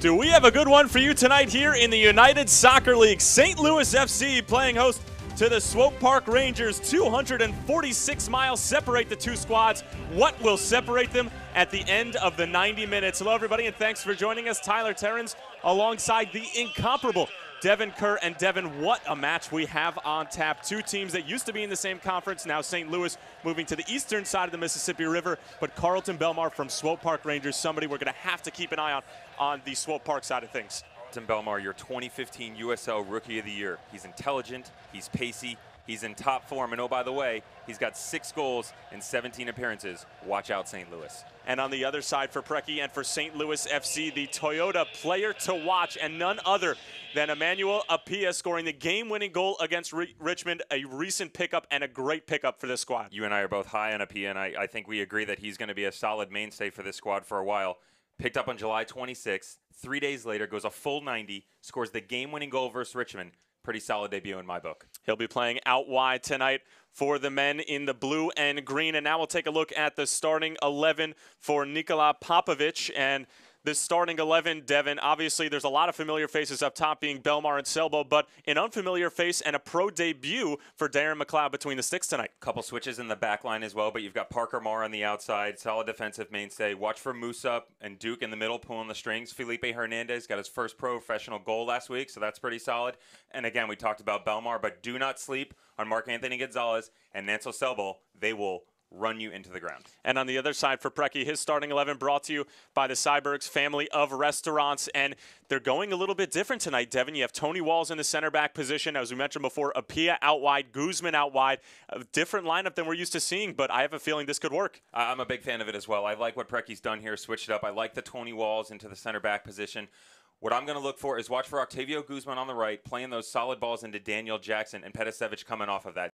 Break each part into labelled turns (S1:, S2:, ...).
S1: Do we have a good one for you tonight here in the United Soccer League? St. Louis FC playing host to the Swope Park Rangers. 246 miles separate the two squads. What will separate them at the end of the 90 minutes? Hello, everybody, and thanks for joining us. Tyler Terrens alongside the incomparable Devin Kerr. And Devin, what a match we have on tap. Two teams that used to be in the same conference, now St. Louis moving to the eastern side of the Mississippi River, but Carlton Belmar from Swope Park Rangers, somebody we're going to have to keep an eye on the Swope Park side of things.
S2: Carlton Belmar, your 2015 USL Rookie of the Year. He's intelligent, he's pacey, he's in top form, and oh, by the way, he's got 6 goals in 17 appearances. Watch out, St. Louis.
S1: And on the other side for Preki and for St. Louis FC, the Toyota player to watch, and none other than Emmanuel Apia scoring the game-winning goal against Richmond, a recent pickup and a great pickup for this squad.
S2: You and I are both high on Apia, and I think we agree that he's going to be a solid mainstay for this squad for a while. Picked up on July 26th, 3 days later, goes a full 90, scores the game-winning goal versus Richmond. Pretty solid debut in my book.
S1: He'll be playing out wide tonight for the men in the blue and green. And now we'll take a look at the starting 11 for Nikola Popovic. And this starting 11, Devin, obviously there's a lot of familiar faces up top being Belmar and Selbo, but an unfamiliar face and a pro debut for Darren McLeod between the sticks tonight.
S2: Couple switches in the back line as well, but you've got Parker Marr on the outside, solid defensive mainstay. Watch for Musa and Duke in the middle pulling the strings. Felipe Hernandez got his first professional goal last week, so that's pretty solid. And again, we talked about Belmar, but do not sleep on Marc-Anthony Gonzalez and Nancel Selbo. They will run you into the ground.
S1: And on the other side for Preki, his starting 11 brought to you by the Cybergs family of restaurants. And they're going a little bit different tonight, Devin. You have Tony Walls in the center back position. As we mentioned before, Apia out wide, Guzman out wide. A different lineup than we're used to seeing, but I have a feeling this could work.
S2: I'm a big fan of it as well. I like what Preki's done here, switched it up. I like the Tony Walls into the center back position. What I'm going to look for is watch for Octavio Guzman on the right, playing those solid balls into Daniel Jackson, and Petasevich coming off of that.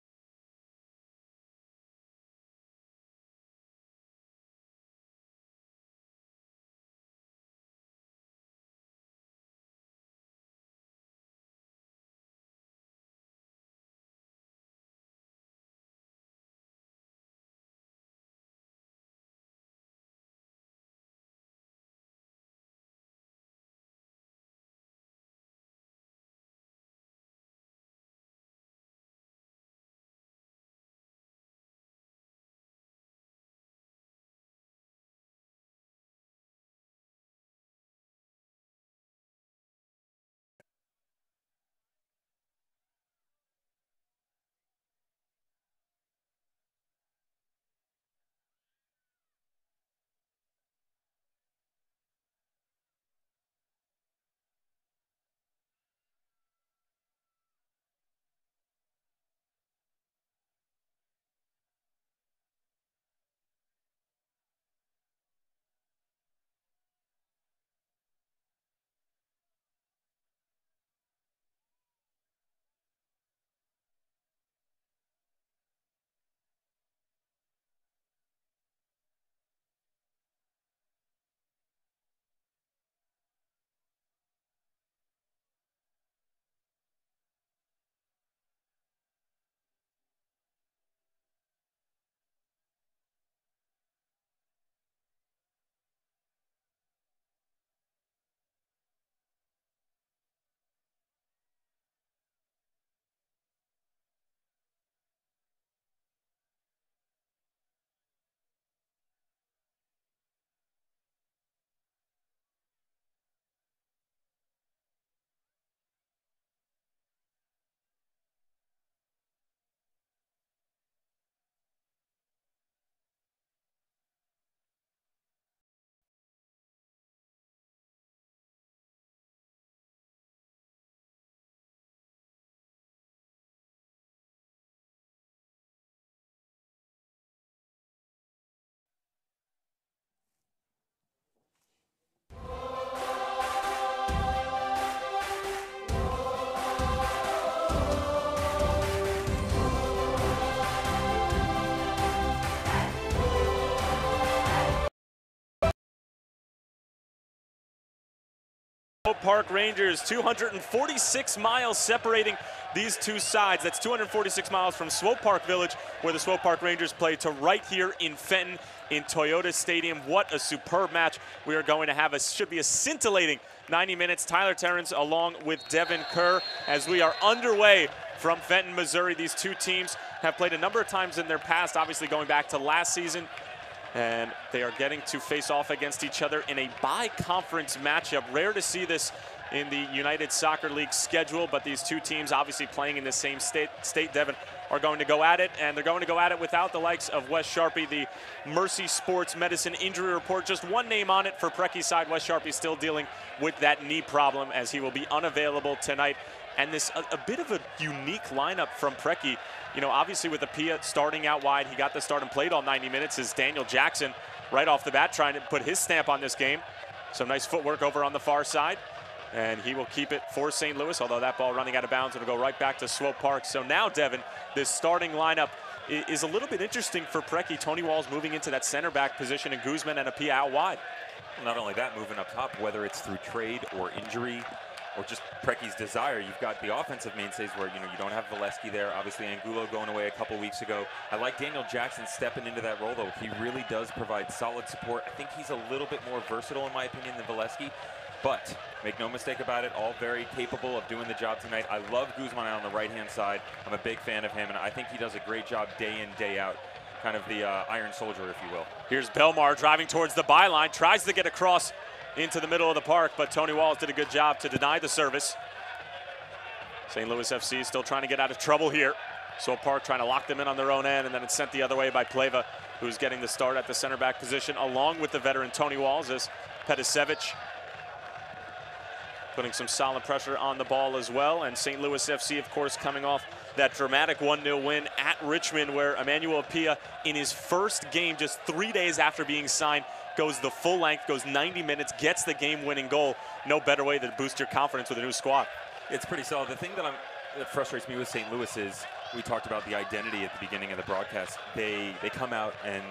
S1: Park Rangers, 246 miles separating these two sides. That's 246 miles from Swope Park Village, where the Swope Park Rangers play, to right here in Fenton in Toyota Stadium. What a superb match we are going to have. It should be a scintillating 90 minutes. Tyler Terrence along with Devin Kerr as we are underway from Fenton, Missouri. These two teams have played a number of times in their past, obviously going back to last season. And they are getting to face off against each other in a bi-conference matchup. Rare to see this in the United Soccer League schedule, but these two teams obviously playing in the same state, Devin, are going to go at it, and they're going to go at it without the likes of Wes Sharpie. The Mercy Sports Medicine injury report, just one name on it for Precky's side. Wes Sharpie still dealing with that knee problem as he will be unavailable tonight. And this a bit of a unique lineup from Precky. You know, obviously with Apia starting out wide, he got the start and played all 90 minutes, is Daniel Jackson right off the bat trying to put his stamp on this game. Some nice footwork over on the far side. And he will keep it for St. Louis, although that ball running out of bounds will go right back to Swope Park. So now, Devin, this starting lineup is a little bit interesting for Precky. Tony Walls moving into that center back position, and Guzman and Apia out wide.
S2: Well, not only that, moving up top, whether it's through trade or injury or just Precky's desire, you've got the offensive mainstays where, you know, you don't have Valesky there. Obviously, Angulo going away a couple weeks ago. I like Daniel Jackson stepping into that role, though. He really does provide solid support. I think he's a little bit more versatile, in my opinion, than Valesky. But make no mistake about it, all very capable of doing the job tonight. I love Guzman on the right-hand side. I'm a big fan of him, and I think he does a great job day in, day out. Kind of the Iron Soldier, if you will.
S1: Here's Belmar driving towards the byline, tries to get across into the middle of the park, but Tony Walls did a good job to deny the service. St. Louis FC still trying to get out of trouble here. Swope Park trying to lock them in on their own end, and then it's sent the other way by Pleva, who's getting the start at the center back position, along with the veteran Tony Walls, as Petisevich putting some solid pressure on the ball as well. And St. Louis FC, of course, coming off that dramatic 1-0 win at Richmond, where Emmanuel Apia, in his first game just 3 days after being signed, goes the full length, goes 90 minutes, gets the game-winning goal. No better way to boost your confidence with a new squad.
S2: It's pretty solid. The thing that frustrates me with St. Louis is, we talked about the identity at the beginning of the broadcast. They come out and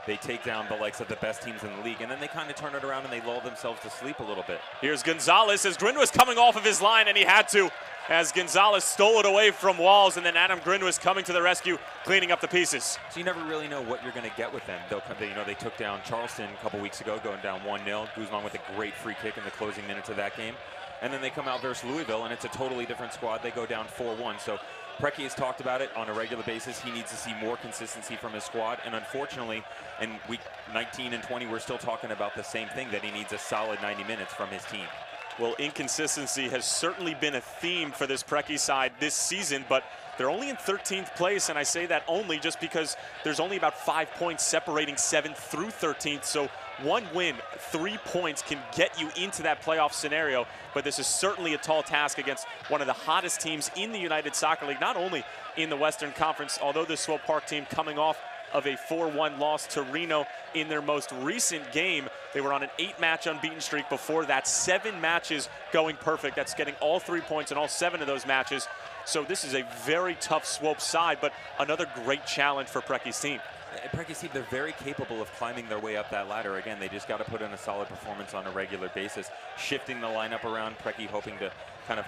S2: they take down the likes of the best teams in the league, and then they kind of turn it around and they lull themselves to sleep a little bit.
S1: Here's Gonzalez as Grinwis coming off of his line, and he had to, as Gonzalez stole it away from Walls, and then Adam Grinwis coming to the rescue, cleaning up the pieces.
S2: So you never really know what you're going to get with them. They took down Charleston a couple weeks ago, going down 1-0. Guzman with a great free kick in the closing minutes of that game. And then they come out versus Louisville, and it's a totally different squad. They go down 4-1. So Precky has talked about it on a regular basis. He needs to see more consistency from his squad. And unfortunately, in week 19 and 20, we're still talking about the same thing, that he needs a solid 90 minutes from his team.
S1: Well, inconsistency has certainly been a theme for this Precky side this season, but they're only in 13th place, and I say that only just because there's only about 5 points separating 7th through 13th. So one win, 3 points can get you into that playoff scenario, but this is certainly a tall task against one of the hottest teams in the United Soccer League, not only in the Western Conference, although the Swope Park team coming off of a 4-1 loss to Reno in their most recent game. They were on an 8-match unbeaten streak before that, 7 matches going perfect. That's getting all 3 points in all 7 of those matches. So this is a very tough Swope side, but another great challenge for Precky's team.
S2: Precky's team, they're very capable of climbing their way up that ladder. Again, they just got to put in a solid performance on a regular basis, shifting the lineup around. Precky hoping to kind of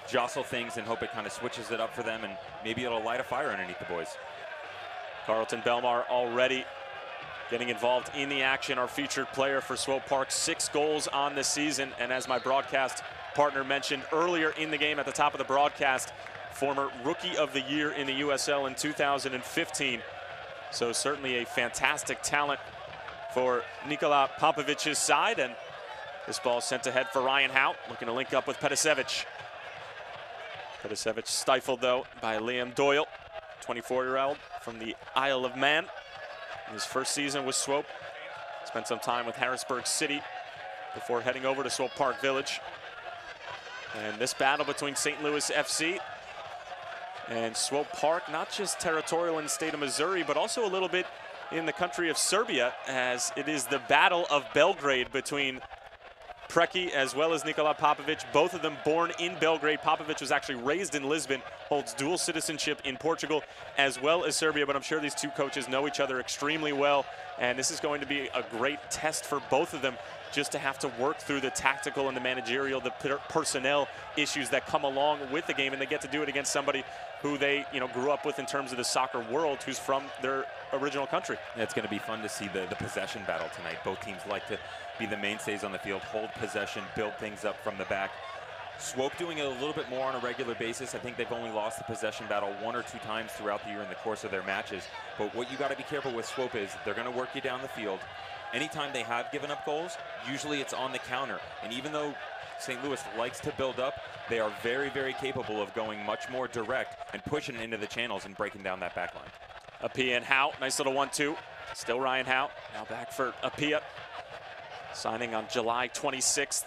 S2: jostle things and hope it kind of switches it up for them, and maybe it'll light a fire underneath the boys.
S1: Carlton Belmar already getting involved in the action, our featured player for Swope Park, 6 goals on the season. And as my broadcast partner mentioned earlier in the game at the top of the broadcast, former Rookie of the Year in the USL in 2015. So certainly a fantastic talent for Nikola Popovic's side. And this ball sent ahead for Ryan Hout, looking to link up with Petisevich. Petisevich stifled, though, by Liam Doyle, 24-year-old from the Isle of Man. In his first season with Swope, spent some time with Harrisburg City before heading over to Swope Park Village. And this battle between St. Louis FC and Swope Park, not just territorial in the state of Missouri, but also a little bit in the country of Serbia, as it is the Battle of Belgrade between Preki as well as Nikola Popovic, both of them born in Belgrade. Popovic was actually raised in Lisbon, holds dual citizenship in Portugal as well as Serbia, but I'm sure these two coaches know each other extremely well, and this is going to be a great test for both of them, just to have to work through the tactical and the managerial, the personnel issues that come along with the game, and they get to do it against somebody who they, grew up with in terms of the soccer world, who's from their original country.
S2: Yeah, it's going to be fun to see the possession battle tonight. Both teams like to be the mainstays on the field, hold possession, build things up from the back. Swope doing it a little bit more on a regular basis. I think they've only lost the possession battle 1 or 2 times throughout the year in the course of their matches. But what you got to be careful with Swope is they're going to work you down the field. Anytime they have given up goals, usually it's on the counter. And even though St. Louis likes to build up, they are very, very capable of going much more direct and pushing it into the channels and breaking down that back line.
S1: Apia and Howe, nice little 1-2. Still Ryan Howe, now back for Apia. Signing on July 26th,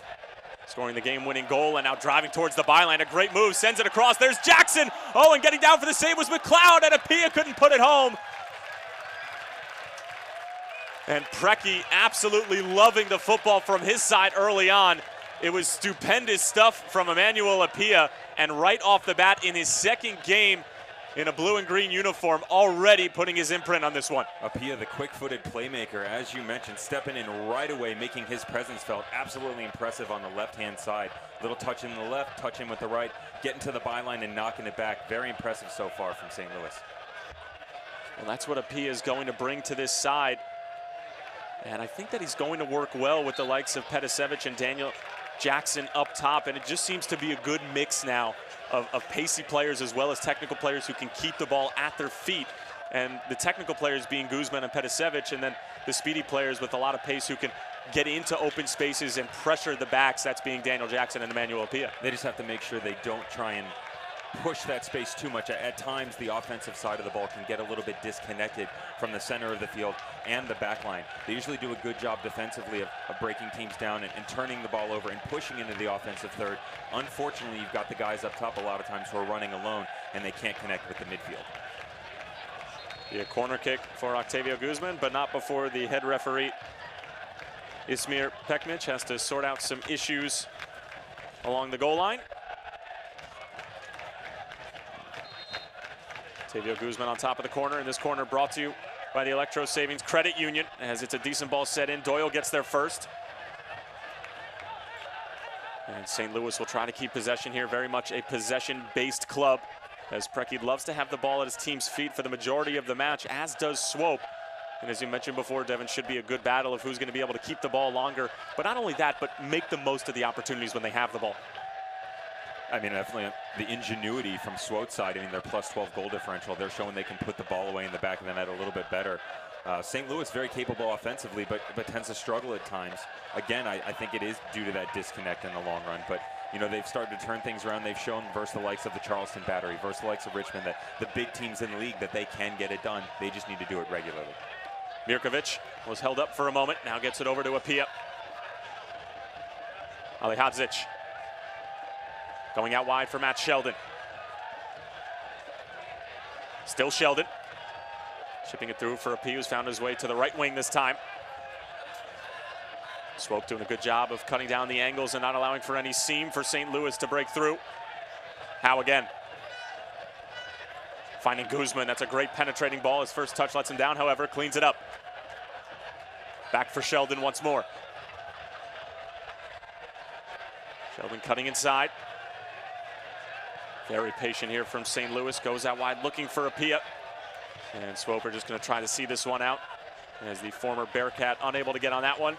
S1: scoring the game-winning goal and now driving towards the byline. A great move, sends it across. There's Jackson. Oh, and getting down for the save was McLeod, and Apia couldn't put it home. And Preki absolutely loving the football from his side early on. It was stupendous stuff from Emmanuel Apia, and right off the bat in his second game in a blue and green uniform, already putting his imprint on this one.
S2: Apia, the quick-footed playmaker, as you mentioned, stepping in right away, making his presence felt. Absolutely impressive on the left-hand side. Little touch in the left, touch in with the right, getting to the byline and knocking it back. Very impressive so far from St. Louis.
S1: Well, that's what Apia is going to bring to this side. And I think that he's going to work well with the likes of Petasevich and Daniel Jackson up top, and it just seems to be a good mix now of pacey players as well as technical players who can keep the ball at their feet. And the technical players being Guzman and Petasevich, and then the speedy players with a lot of pace who can get into open spaces and pressure the backs. That's being Daniel Jackson and Emmanuel Apia.
S2: They just have to make sure they don't try and push that space too much. At times, the offensive side of the ball can get a little bit disconnected from the center of the field and the back line. They usually do a good job defensively of breaking teams down and turning the ball over and pushing into the offensive third. Unfortunately, you've got the guys up top a lot of times who are running alone, and they can't connect with the midfield.
S1: Be a corner kick for Octavio Guzman, but not before the head referee, Ismir Pekmic, has to sort out some issues along the goal line. Octavio Guzman on top of the corner, and this corner brought to you by the Electro Savings Credit Union, as it's a decent ball set in. Doyle gets there first. And St. Louis will try to keep possession here, very much a possession-based club, as Preki loves to have the ball at his team's feet for the majority of the match, as does Swope. And as you mentioned before, Devin, should be a good battle of who's going to be able to keep the ball longer, but not only that, but make the most of the opportunities when they have the ball.
S2: I mean, definitely the ingenuity from Swope's side. I mean, their +12 goal differential. They're showing they can put the ball away in the back of the net a little bit better. St. Louis very capable offensively, but tends to struggle at times. Again, I think it is due to that disconnect in the long run. But, they've started to turn things around. They've shown versus the likes of the Charleston Battery, versus the likes of Richmond, that the big teams in the league, that they can get it done. They just need to do it regularly.
S1: Mirkovic was held up for a moment. Now gets it over to Apia. Alihadzic going out wide for Matt Sheldon. Still Sheldon. Shipping it through for Apia, who's found his way to the right wing this time. Swope doing a good job of cutting down the angles and not allowing for any seam for St. Louis to break through. Howe again. Finding Guzman, that's a great penetrating ball. His first touch lets him down, however, cleans it up. Back for Sheldon once more. Sheldon cutting inside. Very patient here from St. Louis, goes out wide looking for Apia. And Swope are just going to try to see this one out, as the former Bearcat unable to get on that one.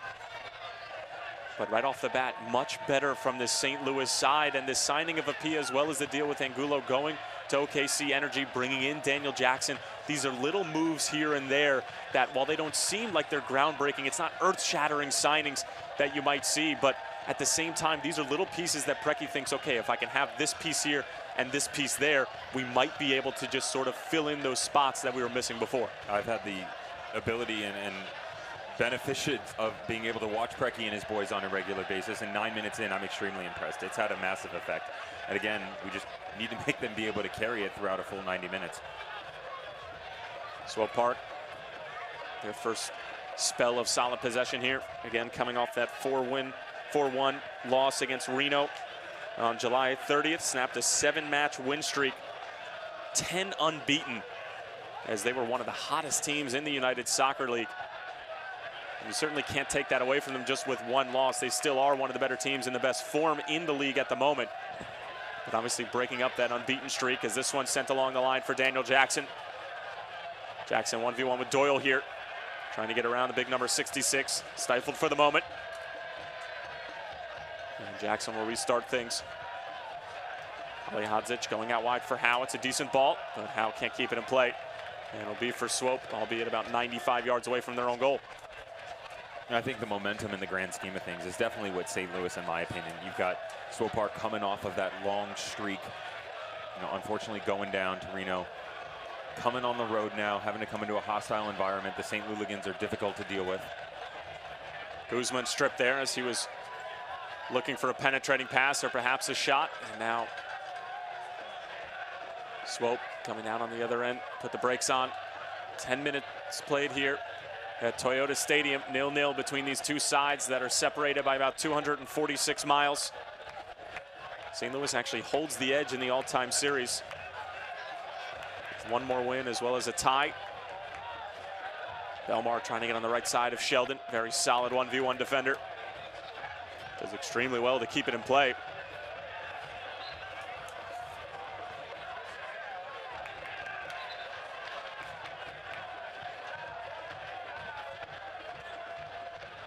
S1: But right off the bat, much better from this St. Louis side, and this signing of Apia, as well as the deal with Angulo going to OKC Energy, bringing in Daniel Jackson. These are little moves here and there that, while they don't seem like they're groundbreaking, it's not earth-shattering signings that you might see, but at the same time, these are little pieces that Preki thinks, okay, if I can have this piece here and this piece there, we might be able to just sort of fill in those spots that we were missing before.
S2: I've had the ability and benefit of being able to watch Preki and his boys on a regular basis, and 9 minutes in, I'm extremely impressed. It's had a massive effect. And again, we just need to make them be able to carry it throughout a full 90 minutes.
S1: Swope Park, their first spell of solid possession here. Again, coming off that 4-1 4-1 loss against Reno on July 30th. Snapped a 7-match win streak, 10 unbeaten, as they were one of the hottest teams in the United Soccer League. You certainly can't take that away from them just with one loss. They still are one of the better teams in the best form in the league at the moment. But obviously breaking up that unbeaten streak, as this one sent along the line for Daniel Jackson. Jackson 1v1 with Doyle here, trying to get around the big number 66, stifled for the moment. And Jackson will restart things. Alihadzic going out wide for Howe. It's a decent ball, but Howe can't keep it in play. And it'll be for Swope, albeit about 95 yards away from their own goal.
S2: I think the momentum in the grand scheme of things is definitely what St. Louis, in my opinion. You've got Swope Park coming off of that long streak, unfortunately going down to Reno. Coming on the road now, having to come into a hostile environment. The St. Louligans are difficult to deal with.
S1: Guzman stripped there as he was looking for a penetrating pass or perhaps a shot. And now Swope coming out on the other end, put the brakes on. 10 minutes played here at Toyota Stadium, 0-0 between these two sides that are separated by about 246 miles. St. Louis actually holds the edge in the all-time series. One more win as well as a tie. Belmar trying to get on the right side of Sheldon. Very solid 1v1 defender. Does extremely well to keep it in play.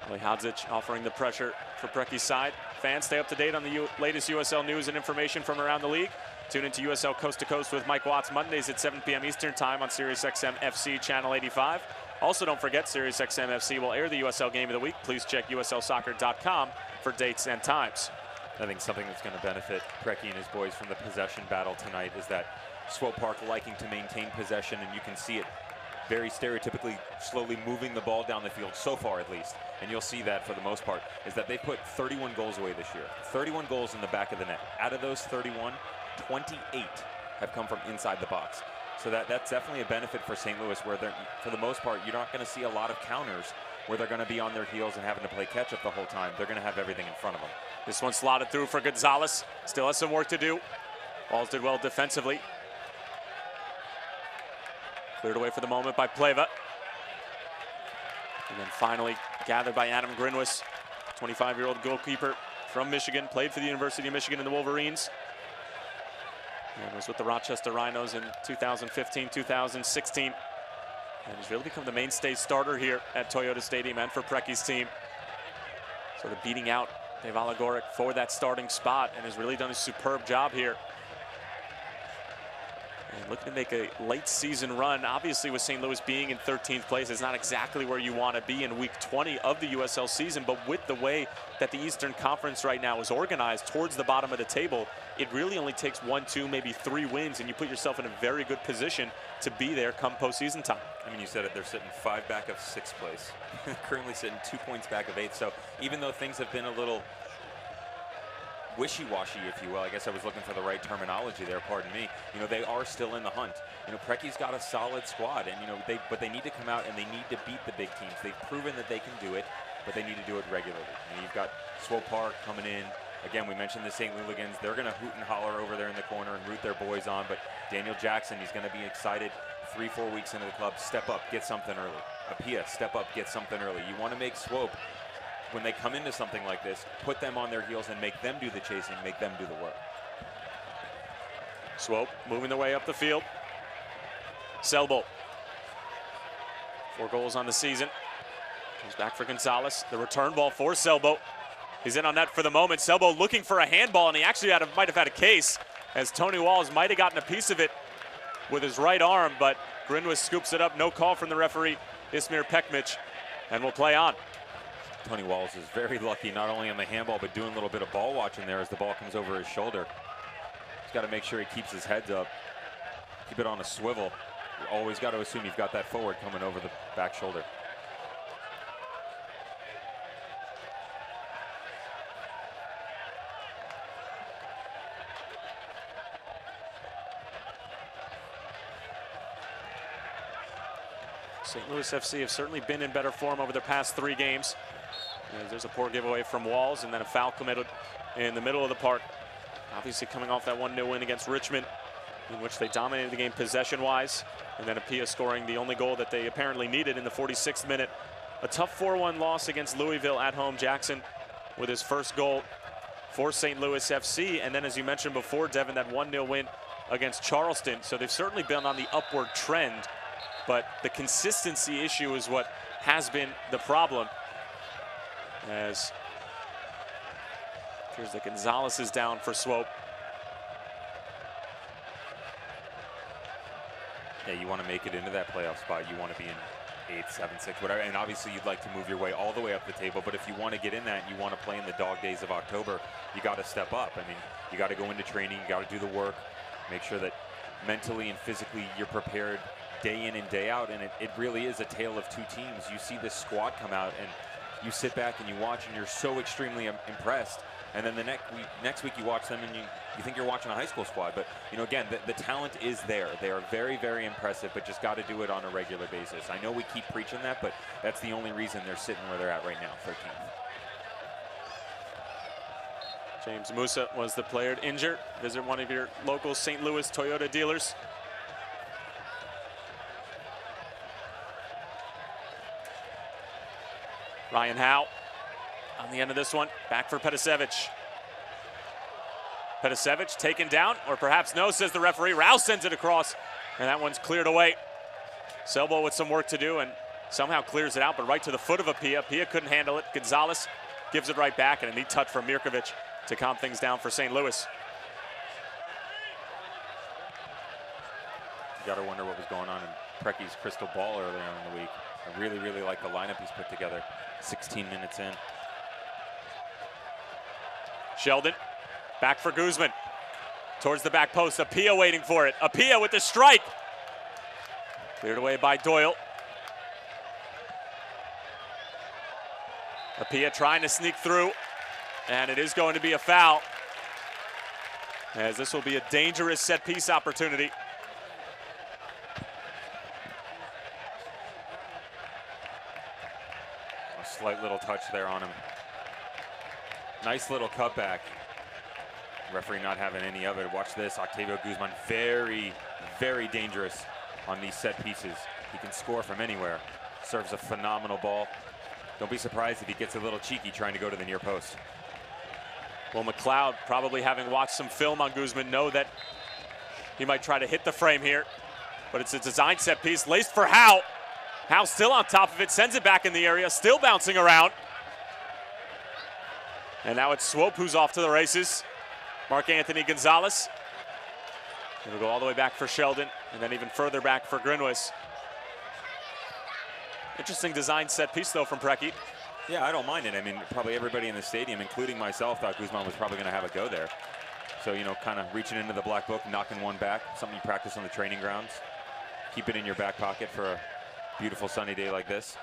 S1: Alihadzic offering the pressure for Brecky's side. Fans, stay up to date on the latest USL news and information from around the league. Tune into USL Coast to Coast with Mike Watts Mondays at 7 p.m. Eastern Time on SiriusXM FC Channel 85. Also, don't forget, SiriusXM FC will air the USL Game of the Week. Please check uslsoccer.com for dates and times.
S2: I think something that's going to benefit Preki and his boys from the possession battle tonight is that Swope Park liking to maintain possession, and you can see it very stereotypically slowly moving the ball down the field, so far at least. And you'll see that for the most part, is that they put 31 goals away this year. 31 goals in the back of the net. Out of those 31, 28 have come from inside the box. So that's definitely a benefit for St. Louis, where they're, for the most part, you're not going to see a lot of counters where they're going to be on their heels and having to play catch-up the whole time. They're going to have everything in front of them.
S1: This one slotted through for Gonzalez. Still has some work to do. Balls did well defensively. Cleared away for the moment by Pleva. And then finally gathered by Adam Grinwis, 25-year-old goalkeeper from Michigan, played for the University of Michigan in the Wolverines. And was with the Rochester Rhinos in 2015, 2016. And has really become the mainstay starter here at Toyota Stadium and for Preki's team. Sort of beating out Dave Aligoric for that starting spot, and has really done a superb job here. And looking to make a late season run. Obviously, with St. Louis being in 13th place, it's not exactly where you want to be in week 20 of the USL season, but with the way that the Eastern Conference right now is organized towards the bottom of the table, it really only takes 1, 2, maybe 3 wins, and you put yourself in a very good position to be there come postseason time.
S2: I mean, you said it, they're sitting 5 back of 6th place. Currently sitting 2 points back of 8th. So even though things have been a little wishy-washy, if you will, I guess I was looking for the right terminology there, pardon me, they are still in the hunt. Preki's got a solid squad, and but they need to come out and they need to beat the big teams. They've proven that they can do it, but they need to do it regularly. You've got Swope Park coming in. Again, we mentioned the St. Louligans. They're going to hoot and holler over there in the corner and root their boys on, but Daniel Jackson, he's going to be excited 3-4 weeks into the club. Step up, get something early. Apia, step up, get something early. You want to make Swope, when they come into something like this, put them on their heels and make them do the chasing, make them do the work.
S1: Swope moving their way up the field. Selbo. 4 goals on the season. Comes back for Gonzalez. The return ball for Selbo. He's in on net for the moment. Selbo looking for a handball, and he actually might have had a case, as Tony Walls might have gotten a piece of it with his right arm, but Grinwis scoops it up. No call from the referee, Ismir Pekmic, and we'll play on.
S2: Tony Walls is very lucky, not only on the handball, but doing a little bit of ball watching there as the ball comes over his shoulder. He's got to make sure he keeps his heads up, keep it on a swivel. You always got to assume you've got that forward coming over the back shoulder.
S1: St. Louis FC have certainly been in better form over their past 3 games. There's a poor giveaway from Walls, and then a foul committed in the middle of the park. Obviously coming off that 1-0 win against Richmond, in which they dominated the game possession-wise, and then Apia scoring the only goal that they apparently needed in the 46th minute. A tough 4-1 loss against Louisville at home. Jackson with his first goal for St. Louis FC, and then as you mentioned before, Devin, that 1-0 win against Charleston. So they've certainly been on the upward trend, but the consistency issue is what has been the problem. As here's the Gonzalez is down for Swope.
S2: Yeah, you want to make it into that playoff spot. You want to be in 8, 7, 6, whatever. And obviously you'd like to move your way all the way up the table. But if you want to get in that and you want to play in the dog days of October, you got to step up. I mean, you got to go into training. You got to do the work. Make sure that mentally and physically you're prepared day in and day out. And it really is a tale of two teams. You see this squad come out and you sit back and you watch and you're so extremely impressed. And then the next week you watch them and you think you're watching a high school squad. But, you know, again, the talent is there. They are very, very impressive, but just got to do it on a regular basis. I know we keep preaching that, but that's the only reason they're sitting where they're at right now, 13th.
S1: James Musa was the player injured. Visit one of your local St. Louis Toyota dealers. Ryan Howe on the end of this one, back for Petasevich. Petasevich taken down, or perhaps no, says the referee. Rouse sends it across, and that one's cleared away. Selbo with some work to do and somehow clears it out, but right to the foot of Apia. Apia couldn't handle it. Gonzalez gives it right back, and a neat touch from Mirkovic to calm things down for St. Louis.
S2: You got to wonder what was going on in Precky's crystal ball earlier in the week. I really, really like the lineup he's put together. 16 minutes in.
S1: Sheldon, back for Guzman. Towards the back post, Apia waiting for it. Apia with the strike. Cleared away by Doyle. Apia trying to sneak through, and it is going to be a foul, as this will be a dangerous set-piece opportunity.
S2: A slight little touch there on him. Nice little cutback. Referee not having any of it. Watch this, Octavio Guzman, very, very dangerous on these set pieces. He can score from anywhere. Serves a phenomenal ball. Don't be surprised if he gets a little cheeky trying to go to the near post.
S1: Well, McLeod, probably having watched some film on Guzman, know that he might try to hit the frame here, but it's a design set piece, laced for Howe. Howe still on top of it, sends it back in the area, still bouncing around. And now it's Swope who's off to the races. Mark Anthony Gonzalez. It'll go all the way back for Sheldon, and then even further back for Grinwis. Interesting design set piece, though, from Preki.
S2: Yeah, I don't mind it. I mean, probably everybody in the stadium, including myself, thought Guzman was probably going to have a go there. So, you know, kind of reaching into the black book, knocking one back, something you practice on the training grounds. Keep it in your back pocket for a beautiful sunny day like this.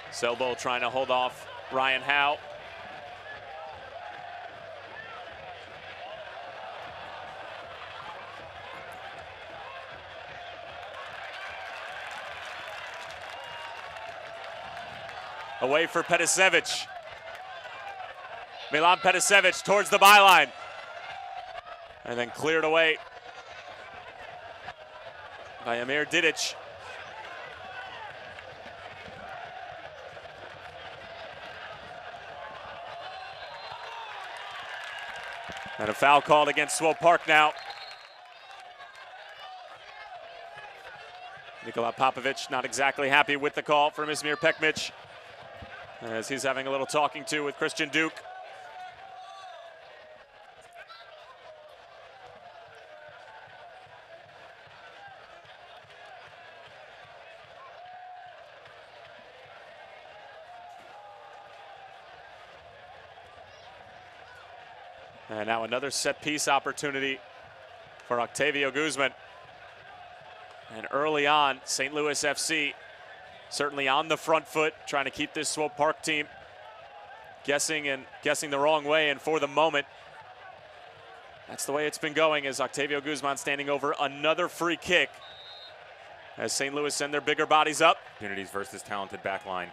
S1: Selbo trying to hold off Ryan Howe. Away for Petasevich. Milan Petasevich towards the byline. And then cleared away by Amir Didic. And a foul called against Swope Park now. Nikola Popovic not exactly happy with the call from Izmir Pekmic, as he's having a little talking to with Christian Duke. And now another set piece opportunity for Octavio Guzman. And early on, St. Louis FC certainly on the front foot, trying to keep this Swope Park team guessing the wrong way. And for the moment, that's the way it's been going, as Octavio Guzman standing over another free kick as St. Louis send their bigger bodies up.
S2: Opportunities versus talented backline.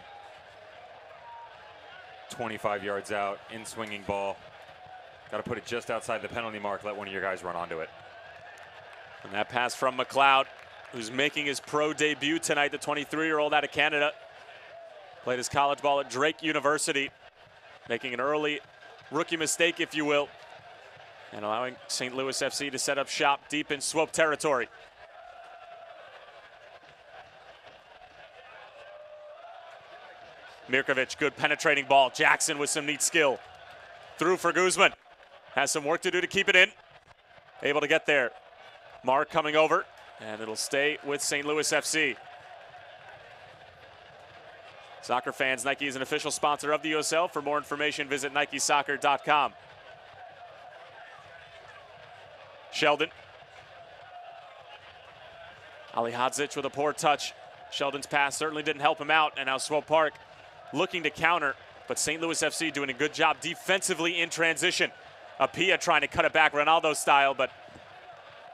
S2: 25 yards out, in swinging ball. Got to put it just outside the penalty mark, let one of your guys run onto it.
S1: And that pass from McLeod, who's making his pro debut tonight, the 23-year-old out of Canada. Played his college ball at Drake University, making an early rookie mistake, if you will, and allowing St. Louis FC to set up shop deep in Swope territory. Mirkovic, good penetrating ball. Jackson with some neat skill. Through for Guzman. Has some work to do to keep it in. Able to get there. Mark coming over, and it'll stay with St. Louis FC. Soccer fans, Nike is an official sponsor of the USL. For more information, visit NikeSoccer.com. Sheldon. Ali Hadzic with a poor touch. Sheldon's pass certainly didn't help him out, and now Swope Park looking to counter, but St. Louis FC doing a good job defensively in transition. Apia trying to cut it back Ronaldo style, but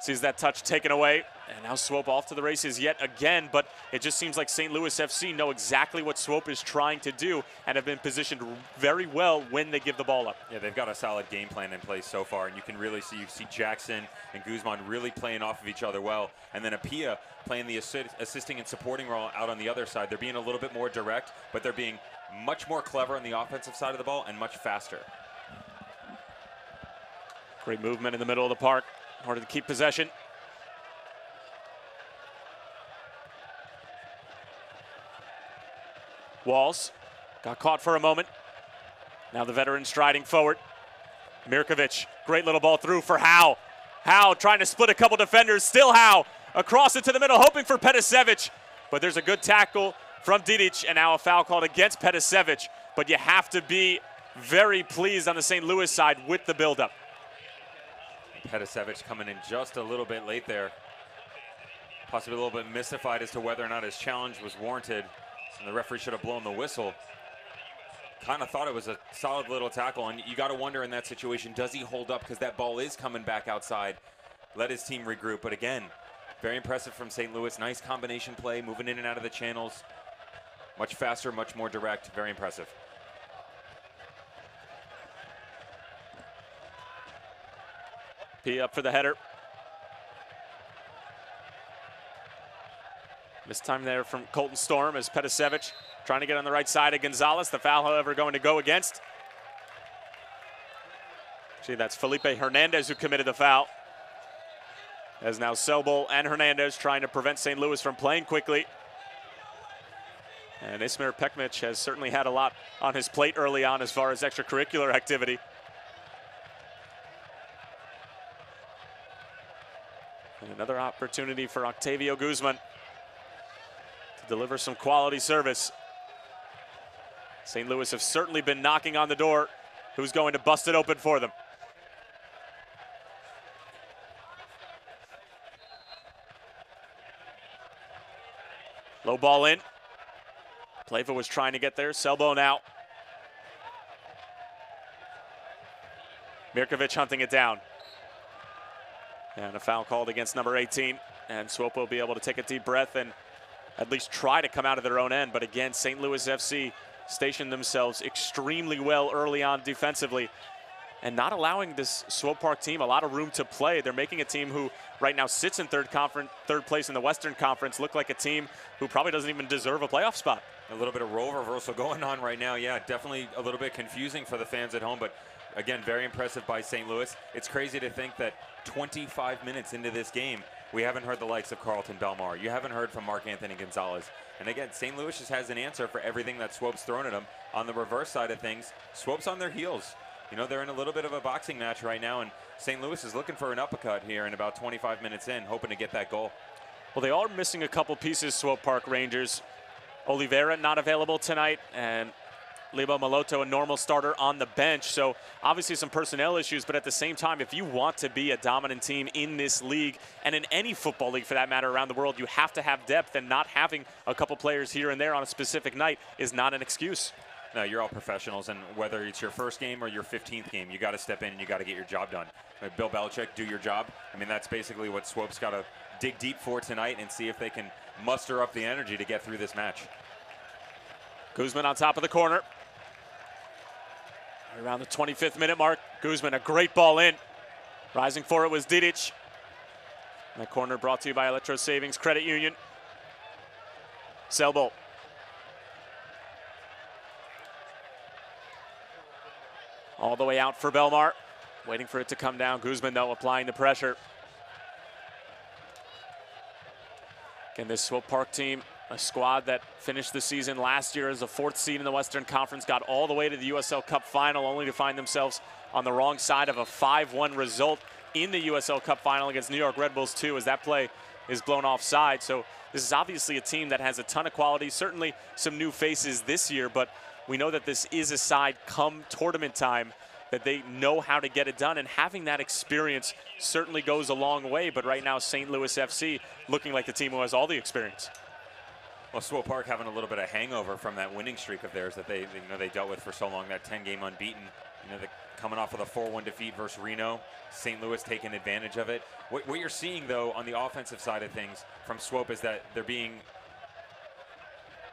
S1: sees that touch taken away. And now Swope off to the races yet again, but it just seems like St. Louis FC know exactly what Swope is trying to do and have been positioned very well when they give the ball up.
S2: Yeah, they've got a solid game plan in place so far, and you can really see, Jackson and Guzman really playing off of each other well, and then Apia playing the assisting and supporting role out on the other side. They're being a little bit more direct, but they're being much more clever on the offensive side of the ball and much faster.
S1: Great movement in the middle of the park in order to keep possession. Walls got caught for a moment. Now the veteran striding forward. Mirkovic, great little ball through for Howe. Howe trying to split a couple defenders. Still Howe across it to the middle, hoping for Petasevich. But there's a good tackle from Didic, and now a foul called against Petasevich. But you have to be very pleased on the St. Louis side with the buildup.
S2: Petasevich coming in just a little bit late there. Possibly a little bit mystified as to whether or not his challenge was warranted. And the referee should have blown the whistle. Kind of thought it was a solid little tackle, and you got to wonder in that situation, does he hold up because that ball is coming back outside? Let his team regroup, but again, very impressive from St. Louis. Nice combination play, moving in and out of the channels. Much faster, much more direct, very impressive.
S1: P up for the header. This time there from Colton Storm as Petasevich trying to get on the right side of Gonzalez. The foul, however, going to go against. Actually, that's Felipe Hernandez who committed the foul. As now Selbol and Hernandez trying to prevent St. Louis from playing quickly. And Ismail Pekmic has certainly had a lot on his plate early on as far as extracurricular activity. And another opportunity for Octavio Guzman to deliver some quality service. St. Louis have certainly been knocking on the door. Who's going to bust it open for them? Low ball in. Pleva was trying to get there. Selbo now. Mirkovic hunting it down. And a foul called against number 18. And Swope will be able to take a deep breath and at least try to come out of their own end. But again, St. Louis FC stationed themselves extremely well early on defensively and not allowing this Swope Park team a lot of room to play. They're making a team who right now sits in third place in the Western Conference look like a team who probably doesn't even deserve a playoff spot.
S2: A little bit of role reversal going on right now. Yeah, definitely a little bit confusing for the fans at home, but again, very impressive by St. Louis. It's crazy to think that 25 minutes into this game, we haven't heard the likes of Carlton Belmar. You haven't heard from Mark-Anthony Gonzalez. And again, St. Louis just has an answer for everything that Swope's thrown at them. On the reverse side of things, Swope's on their heels. You know, they're in a little bit of a boxing match right now, and St. Louis is looking for an uppercut here in about 25 minutes in, hoping to get that goal.
S1: Well, they are missing a couple pieces, Swope Park Rangers. Oliveira not available tonight, and Lebo Maloto, a normal starter on the bench. So obviously some personnel issues, but at the same time, if you want to be a dominant team in this league and in any football league for that matter around the world, you have to have depth, and not having a couple players here and there on a specific night is not an excuse.
S2: No, you're all professionals, and whether it's your first game or your 15th game, you got to step in and you got to get your job done. Like Bill Belichick, do your job. I mean, that's basically what Swope's got to dig deep for tonight and see if they can muster up the energy to get through this match.
S1: Guzman on top of the corner. Around the 25th minute mark, Guzman, a great ball in. Rising for it was Didic. That corner brought to you by Electro Savings Credit Union. Selbo. All the way out for Belmar. Waiting for it to come down. Guzman, though, applying the pressure. Again, this Swope Park team, a squad that finished the season last year as a 4th seed in the Western Conference, got all the way to the USL Cup final, only to find themselves on the wrong side of a 5-1 result in the USL Cup final against New York Red Bulls 2, as that play is blown offside. So this is obviously a team that has a ton of quality, certainly some new faces this year, but we know that this is a side come tournament time that they know how to get it done, and having that experience certainly goes a long way. But right now, St. Louis FC looking like the team who has all the experience.
S2: Well, Swope Park having a little bit of hangover from that winning streak of theirs that they dealt with for so long, that 10-game unbeaten. Coming off of a 4-1 defeat versus Reno, St. Louis taking advantage of it. What you're seeing, though, on the offensive side of things from Swope is that they're being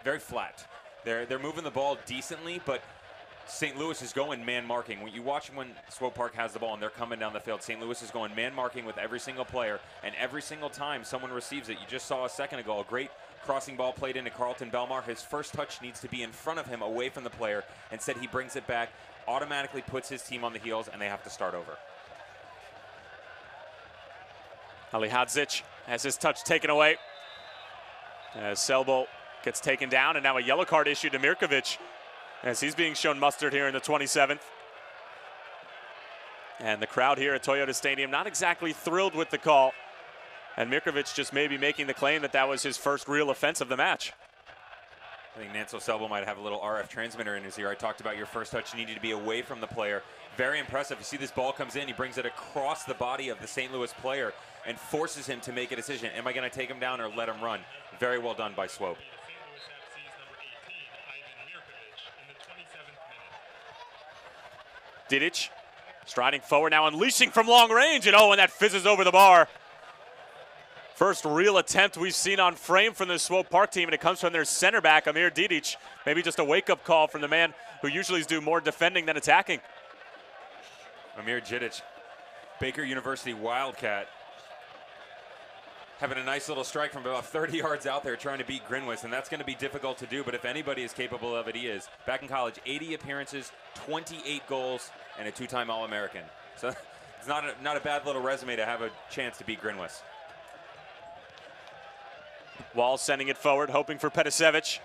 S2: very flat. They're moving the ball decently, but St. Louis is going man marking. When you watch when Swope Park has the ball and they're coming down the field, St. Louis is going man marking with every single player, and every single time someone receives it, you just saw a second ago, a great crossing ball played into Carlton Belmar. His first touch needs to be in front of him, away from the player. Instead, he brings it back, automatically puts his team on the heels, and they have to start over.
S1: Ali Hadzic has his touch taken away as Selbo gets taken down, and now a yellow card issued to Mirkovic as he's being shown mustard here in the 27th. And the crowd here at Toyota Stadium not exactly thrilled with the call. And Mirkovic just maybe making the claim that that was his first real offense of the match.
S2: I think Nancel Selbo might have a little RF transmitter in his ear. I talked about your first touch needed to be away from the player. Very impressive. You see this ball comes in, he brings it across the body of the St. Louis player and forces him to make a decision. Am I going to take him down or let him run? Very well done by Swope.
S1: Didic striding forward now, unleashing from long range, and and that fizzes over the bar. First real attempt we've seen on frame from the Swope Park team, and it comes from their center back, Amir Didic. Maybe just a wake-up call from the man who usually do more defending than attacking.
S2: Amir Didic, Baker University Wildcat, having a nice little strike from about 30 yards out there trying to beat Grinwis, and that's going to be difficult to do, but if anybody is capable of it, he is. Back in college, 80 appearances, 28 goals, and a 2-time All-American. So it's not a bad little resume to have a chance to beat Grinwis.
S1: Wall sending it forward, hoping for Petasevich.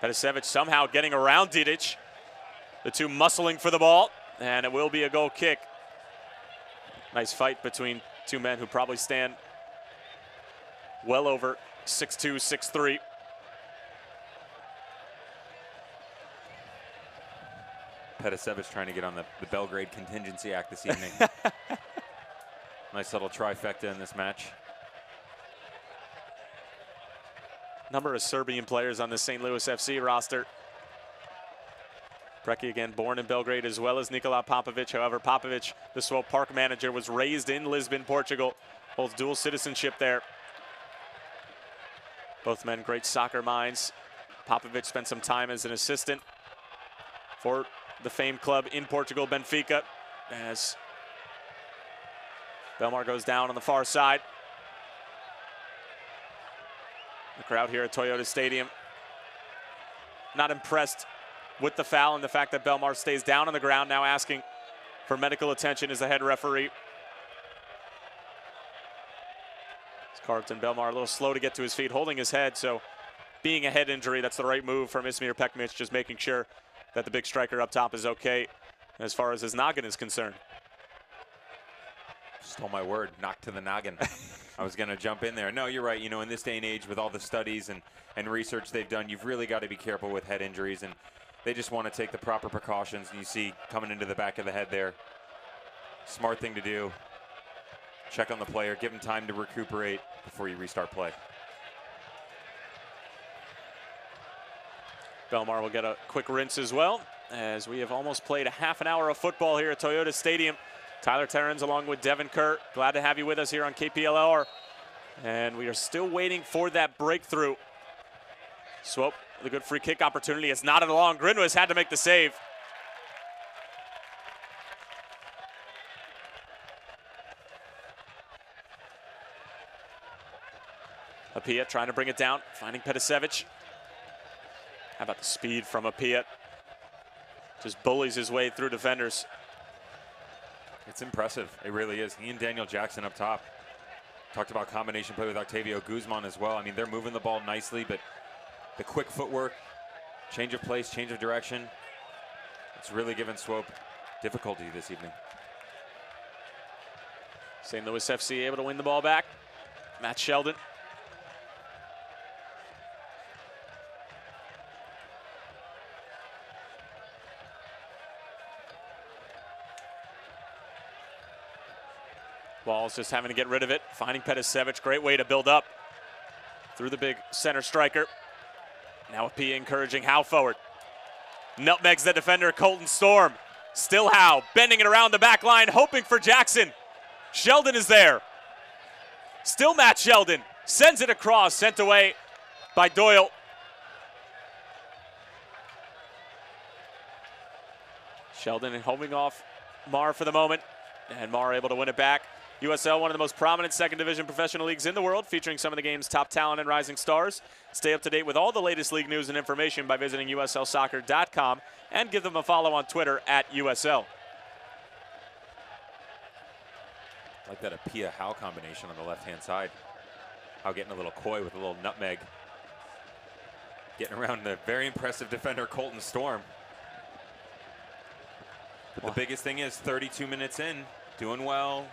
S1: Petasevich somehow getting around Didic. The two muscling for the ball, and it will be a goal kick. Nice fight between two men who probably stand well over 6'2", 6'3".
S2: Petasevich trying to get on the Belgrade Contingency Act this evening. Nice little trifecta in this match.
S1: Number of Serbian players on the St. Louis FC roster. Preki again born in Belgrade, as well as Nikola Popovic. However, Popovic, the Swope Park manager, was raised in Lisbon, Portugal. Holds dual citizenship there. Both men great soccer minds. Popovic spent some time as an assistant for the famed club in Portugal, Benfica, as Belmar goes down on the far side. The crowd here at Toyota Stadium not impressed with the foul and the fact that Belmar stays down on the ground, now asking for medical attention as the head referee. Carlton Belmar a little slow to get to his feet, holding his head, so being a head injury, that's the right move from Ismir Pekmic, just making sure that the big striker up top is okay as far as his noggin is concerned.
S2: Stole my word, knock to the noggin. I was going to jump in there. No, you're right. In this day and age with all the studies and research they've done, you've really got to be careful with head injuries. And They just want to take the proper precautions, and you see coming into the back of the head there. Smart thing to do. Check on the player, give him time to recuperate before you restart play.
S1: Belmar will get a quick rinse as well, as we have almost played a half an hour of football here at Toyota Stadium. Tyler Terrens along with Devin Kerr. Glad to have you with us here on KPLR. And we are still waiting for that breakthrough. Swope, the good free kick opportunity. It's knotted along. Grinwis had to make the save. Apia trying to bring it down, finding Petasevich. How about the speed from Apia? Just bullies his way through defenders.
S2: It's impressive. It really is. He and Daniel Jackson up top. Talked about combination play with Octavio Guzman as well. I mean, they're moving the ball nicely, but the quick footwork, change of place, change of direction, it's really given Swope difficulty this evening.
S1: St. Louis FC able to win the ball back. Matt Sheldon. Walls just having to get rid of it, finding Petasevich. Great way to build up through the big center striker. Now Apia encouraging Howe forward. Nutmegs the defender, Colton Storm. Still Howe, bending it around the back line, hoping for Jackson. Sheldon is there. Still Matt Sheldon. Sends it across, sent away by Doyle. Sheldon holding off Marr for the moment, and Marr able to win it back. USL, one of the most prominent second division professional leagues in the world, featuring some of the game's top talent and rising stars. Stay up to date with all the latest league news and information by visiting USLsoccer.com and give them a follow on Twitter at USL.
S2: I like that Apia-Howe combination on the left-hand side. Howe getting a little coy with a little nutmeg. Getting around the very impressive defender, Colton Storm. But the biggest thing is 32 minutes in, doing well.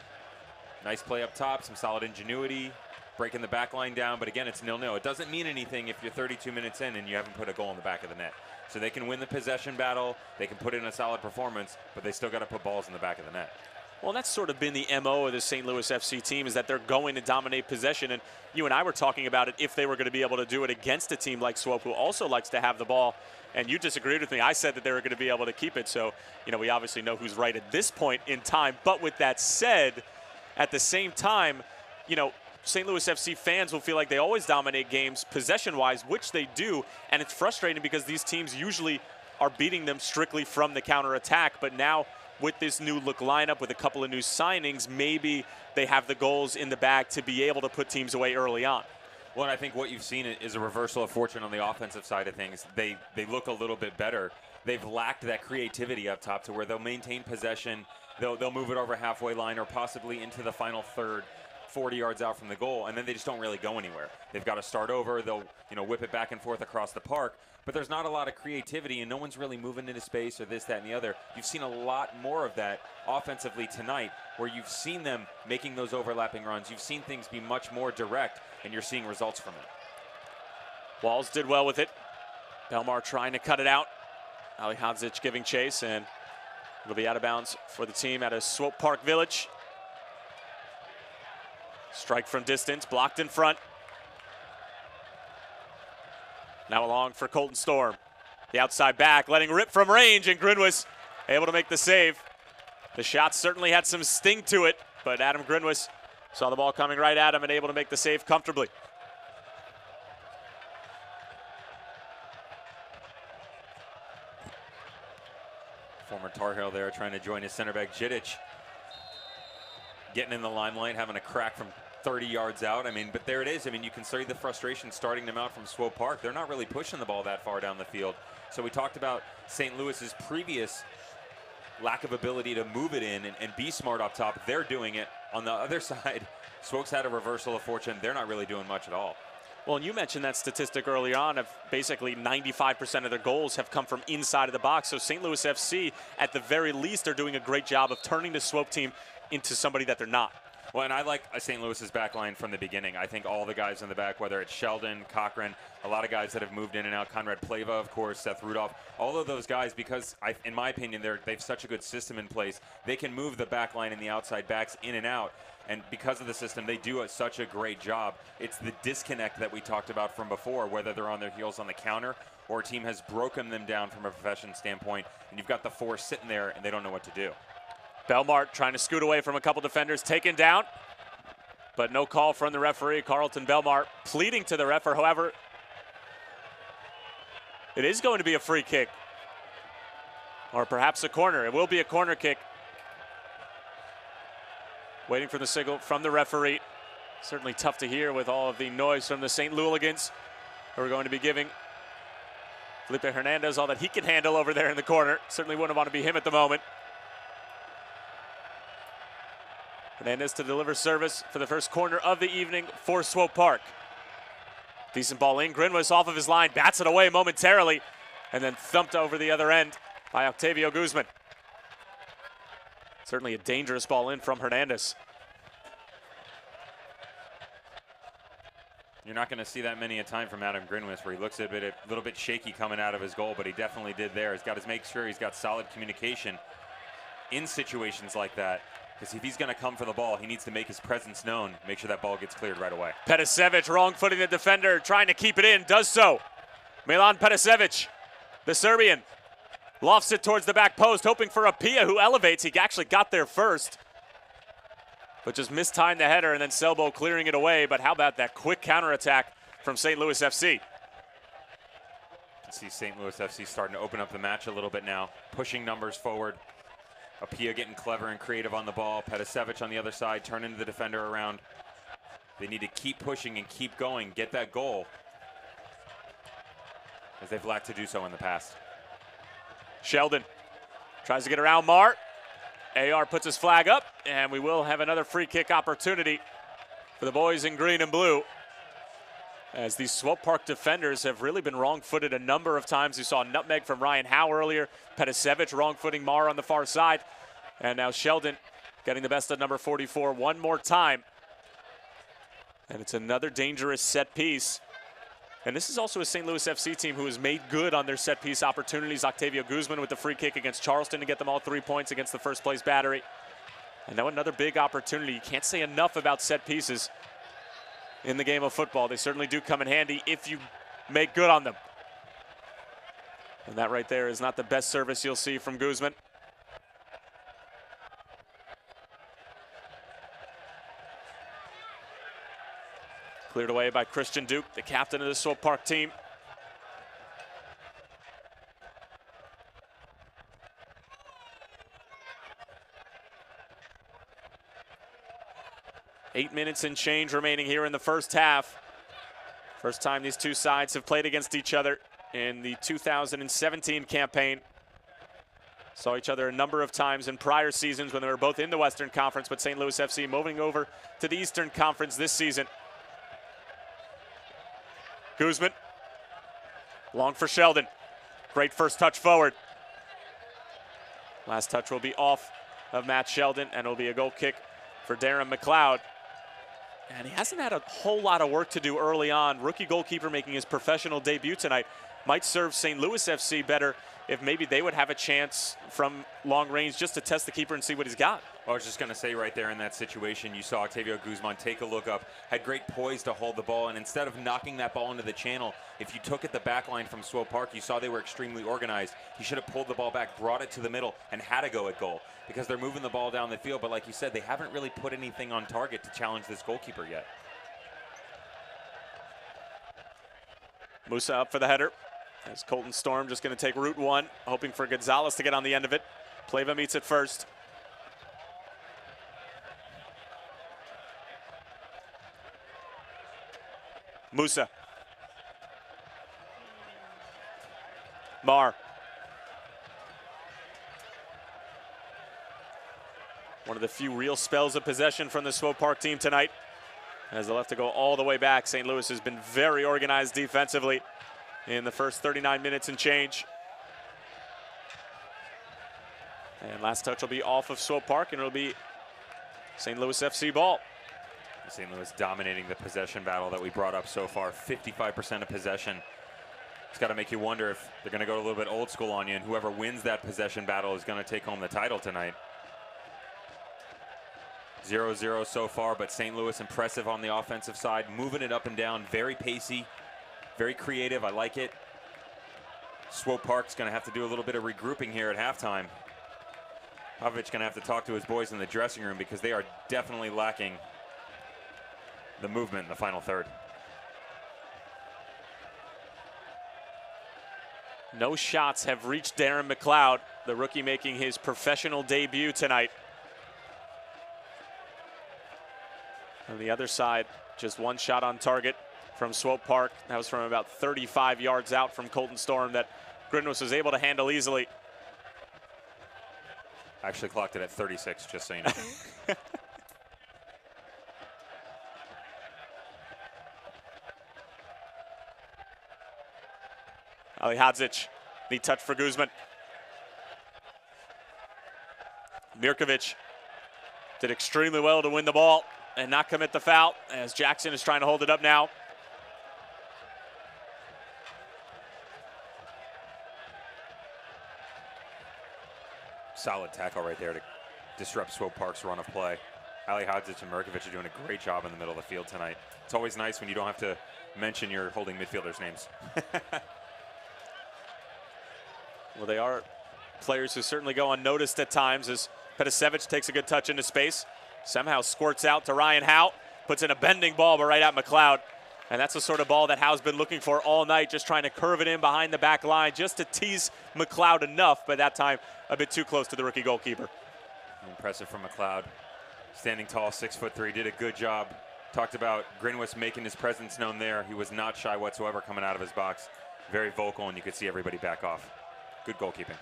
S2: Nice play up top, some solid ingenuity, breaking the back line down. But again, it's 0-0. It doesn't mean anything if you're 32 minutes in and you haven't put a goal in the back of the net. So they can win the possession battle, they can put in a solid performance, but they still got to put balls in the back of the net.
S1: Well, that's sort of been the MO of the St. Louis FC team, is that they're going to dominate possession. And you and I were talking about it, if they were going to be able to do it against a team like Swope, who also likes to have the ball. And you disagreed with me. I said that they were going to be able to keep it. So, you know, we obviously know who's right at this point in time. But with that said, at the same time, you know, St. Louis FC fans will feel like they always dominate games possession-wise, which they do. And it's frustrating because these teams usually are beating them strictly from the counterattack. But now, with this new look lineup, with a couple of new signings, maybe they have the goals in the bag to be able to put teams away early on.
S2: Well, and I think what you've seen is a reversal of fortune on the offensive side of things. They look a little bit better. They've lacked that creativity up top to where they'll maintain possession, they'll move it over halfway line or possibly into the final third, 40 yards out from the goal, and then they just don't really go anywhere. They've got to start over. They'll, you know, whip it back and forth across the park, but there's not a lot of creativity, and no one's really moving into space or this, that, and the other. You've seen a lot more of that offensively tonight, where you've seen them making those overlapping runs. You've seen things be much more direct, and you're seeing results from it.
S1: Walls did well with it. Belmar trying to cut it out. Ali Hadzic giving chase, and it'll be out of bounds for the team at a Swope Park Village. Strike from distance, blocked in front. Now along for Colton Storm. The outside back, letting rip from range, and Grinwis able to make the save. The shot certainly had some sting to it, but Adam Grinwis saw the ball coming right at him and able to make the save comfortably.
S2: Former Tar Heel there trying to join his center back, Jidic. Getting in the limelight, having a crack from 30 yards out. I mean, but there it is. I mean, you can see the frustration starting them out from Swope Park. They're not really pushing the ball that far down the field. So we talked about St. Louis's previous lack of ability to move it in and be smart up top. They're doing it. On the other side, Swope's had a reversal of fortune. They're not really doing much at all.
S1: Well, and you mentioned that statistic earlier on of basically 95% of their goals have come from inside of the box. So St. Louis FC, at the very least, are doing a great job of turning the Swope team into somebody that they're not.
S2: Well, and I like St. Louis's back line from the beginning. I think all the guys in the back, whether it's Sheldon, Cochran, a lot of guys that have moved in and out, Conrad Pleva, of course, Seth Rudolph, all of those guys, because in my opinion, they've such a good system in place, they can move the back line and the outside backs in and out. And because of the system, they do such a great job. It's the disconnect that we talked about from before, whether they're on their heels on the counter or a team has broken them down from a profession standpoint, and you've got the four sitting there and they don't know what to do.
S1: Belmart trying to scoot away from a couple defenders, taken down, but no call from the referee. Carlton Belmart pleading to the ref. However, it is going to be a free kick, or perhaps a corner. It will be a corner kick. Waiting for the signal from the referee. Certainly tough to hear with all of the noise from the St. Louligans, who are going to be giving Felipe Hernandez all that he can handle over there in the corner. Certainly wouldn't want to be him at the moment. Hernandez to deliver service for the first corner of the evening for Swope Park. Decent ball in. Grinwis off of his line, bats it away momentarily, and then thumped over the other end by Octavio Guzman. Certainly a dangerous ball in from Hernandez.
S2: You're not going to see that many a time from Adam Grinwis, where he looks a little bit shaky coming out of his goal, but he definitely did there. He's got to make sure he's got solid communication in situations like that. Because if he's going to come for the ball, he needs to make his presence known, make sure that ball gets cleared right away.
S1: Petasevic wrong-footing the defender, trying to keep it in, does so. Milan Petasevic, the Serbian, lofts it towards the back post, hoping for Apia, who elevates. He actually got there first, but just mistimed the header, and then Selbo clearing it away. But how about that quick counterattack from St. Louis FC?
S2: You can see St. Louis FC starting to open up the match a little bit now, pushing numbers forward. Apia getting clever and creative on the ball. Petasevic on the other side, turning the defender around. They need to keep pushing and keep going, get that goal, as they've lacked to do so in the past.
S1: Sheldon tries to get around Mar. AR puts his flag up, and we will have another free kick opportunity for the boys in green and blue, as these Swope Park defenders have really been wrong-footed a number of times. You saw a nutmeg from Ryan Howe earlier. Petasevic wrong-footing Mar on the far side. And now Sheldon getting the best of number 44 one more time. And it's another dangerous set piece. And this is also a St. Louis FC team who has made good on their set piece opportunities. Octavio Guzman with the free kick against Charleston to get them all 3 points against the first place battery. And now another big opportunity. You can't say enough about set pieces in the game of football. They certainly do come in handy if you make good on them. And that right there is not the best service you'll see from Guzman. Cleared away by Christian Duke, the captain of the Swope Park team. Eight minutes and change remaining here in the first half. First time these two sides have played against each other in the 2017 campaign. Saw each other a number of times in prior seasons when they were both in the Western Conference, but St. Louis FC moving over to the Eastern Conference this season. Guzman, long for Sheldon. Great first touch forward. Last touch will be off of Matt Sheldon, and it'll be a goal kick for Darren McLeod. And he hasn't had a whole lot of work to do early on. Rookie goalkeeper making his professional debut tonight. Might serve St. Louis FC better if maybe they would have a chance from long range just to test the keeper and see what he's got.
S2: I was just going to say right there in that situation, you saw Octavio Guzman take a look up, had great poise to hold the ball, and instead of knocking that ball into the channel, if you took it the back line from Swope Park, you saw they were extremely organized. He should have pulled the ball back, brought it to the middle, and had to go at goal, because they're moving the ball down the field. But like you said, they haven't really put anything on target to challenge this goalkeeper yet.
S1: Musa up for the header. As Colton Storm just going to take route one, hoping for Gonzalez to get on the end of it. Pleva meets it first. Musa. Mar. One of the few real spells of possession from the Swope Park team tonight. As they'll have to go all the way back. St. Louis has been very organized defensively in the first 39 minutes and change. And last touch will be off of Swope Park, and it'll be St. Louis FC ball.
S2: St. Louis dominating the possession battle that we brought up so far. 55% of possession. It's got to make you wonder if they're going to go a little bit old school on you, and whoever wins that possession battle is going to take home the title tonight. 0-0 so far, but St. Louis impressive on the offensive side, moving it up and down, very pacey, very creative. I like it. Swope Park's going to have to do a little bit of regrouping here at halftime. Popovich going to have to talk to his boys in the dressing room because they are definitely lacking the movement in the final third.
S1: No shots have reached Darren McLeod, the rookie making his professional debut tonight. On the other side, just one shot on target from Swope Park. That was from about 35 yards out from Colton Storm that Grinwis was able to handle easily.
S2: I actually clocked it at 36, just so you know.
S1: Ali Hadzic, the touch for Guzman. Mirkovic did extremely well to win the ball and not commit the foul as Jackson is trying to hold it up now.
S2: Solid tackle right there to disrupt Swope Park's run of play. Ali Hadzic and Mirkovic are doing a great job in the middle of the field tonight. It's always nice when you don't have to mention your holding midfielders' names.
S1: Well, they are players who certainly go unnoticed at times as Petasevich takes a good touch into space. Somehow squirts out to Ryan Howe, puts in a bending ball, but right at McLeod. And that's the sort of ball that Howe's been looking for all night, just trying to curve it in behind the back line just to tease McLeod enough, but that time a bit too close to the rookie goalkeeper.
S2: Impressive from McLeod. Standing tall, 6'3", did a good job. Talked about Grinwis making his presence known there. He was not shy whatsoever coming out of his box. Very vocal, and you could see everybody back off. Good goalkeeping.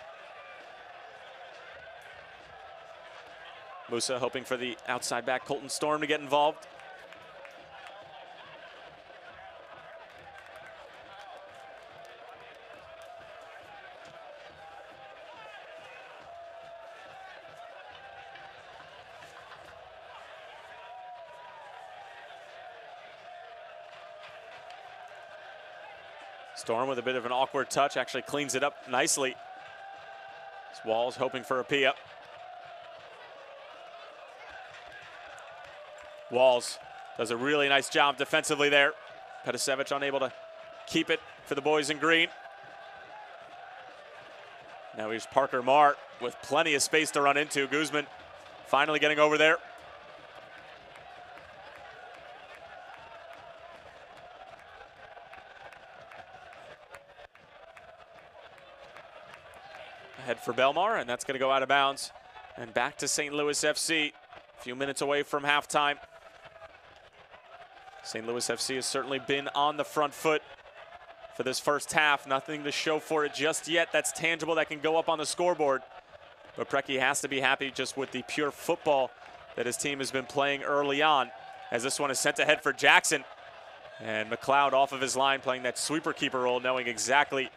S1: Musa hoping for the outside back Colton Storm to get involved. Storm with a bit of an awkward touch, actually cleans it up nicely. Walls hoping for a Pia. Walls does a really nice job defensively there. Petasevich unable to keep it for the boys in green. Now here's Parker Marr with plenty of space to run into. Guzman finally getting over there. Ahead for Belmar, and that's going to go out of bounds. And back to St. Louis FC, a few minutes away from halftime. St. Louis FC has certainly been on the front foot for this first half. Nothing to show for it just yet that's tangible that can go up on the scoreboard. But Preki has to be happy just with the pure football that his team has been playing early on, as this one is sent ahead for Jackson. And McLeod off of his line playing that sweeper keeper role, knowing exactly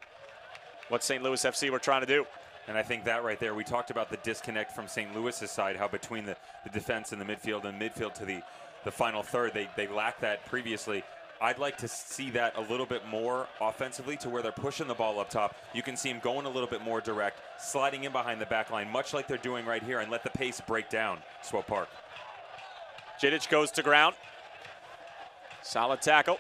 S1: what St. Louis FC were trying to do.
S2: And I think that right there, we talked about the disconnect from St. Louis's side, how between the defense and the midfield and midfield to the final third, they lacked that previously. I'd like to see that a little bit more offensively to where they're pushing the ball up top. You can see them going a little bit more direct, sliding in behind the back line, much like they're doing right here, and let the pace break down Swope Park.
S1: Jidic goes to ground. Solid tackle.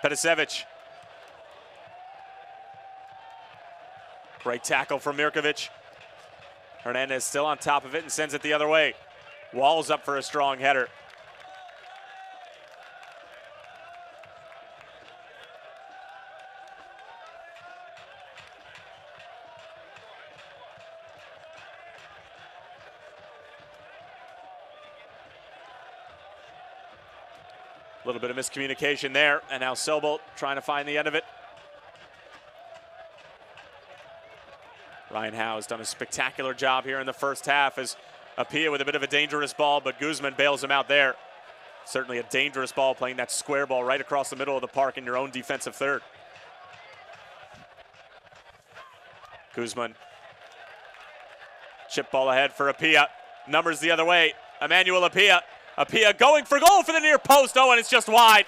S1: Petasevich. Great tackle from Mirkovic. Hernandez still on top of it and sends it the other way. Walls up for a strong header. A little bit of miscommunication there, and now Sobel trying to find the end of it. Ryan Howe has done a spectacular job here in the first half as Apia with a bit of a dangerous ball, but Guzman bails him out there. Certainly a dangerous ball, playing that square ball right across the middle of the park in your own defensive third. Guzman Chip ball ahead for Apia. Numbers the other way. Emmanuel Apia. Apia going for goal for the near post. Oh, and it's just wide.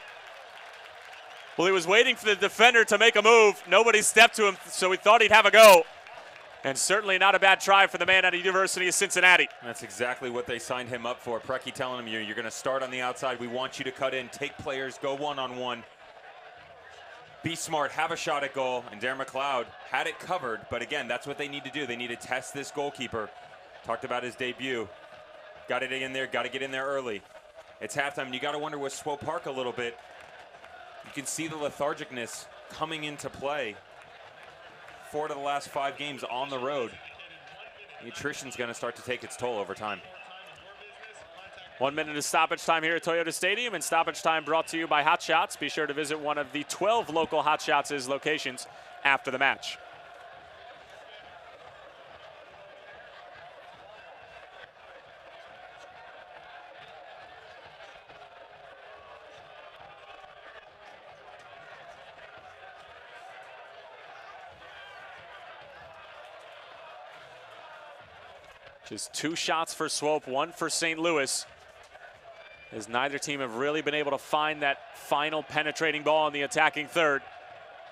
S1: Well, he was waiting for the defender to make a move. Nobody stepped to him, so he thought he'd have a go. And certainly not a bad try for the man out of University of Cincinnati.
S2: That's exactly what they signed him up for. Preki telling him, you're going to start on the outside. We want you to cut in, take players, go one-on-one. Be smart, have a shot at goal. And Darren McLeod had it covered. But again, that's what they need to do. They need to test this goalkeeper. Talked about his debut. Got it in there, got to get in there early. It's halftime, and you got to wonder with Swope Park a little bit. You can see the lethargicness coming into play. 4 of the last 5 games on the road. The attrition's going to start to take its toll over time.
S1: 1 minute of stoppage time here at Toyota Stadium, and stoppage time brought to you by Hot Shots. Be sure to visit one of the 12 local Hot Shots' locations after the match. Just 2 shots for Swope, 1 for St. Louis, as neither team have really been able to find that final penetrating ball in the attacking third.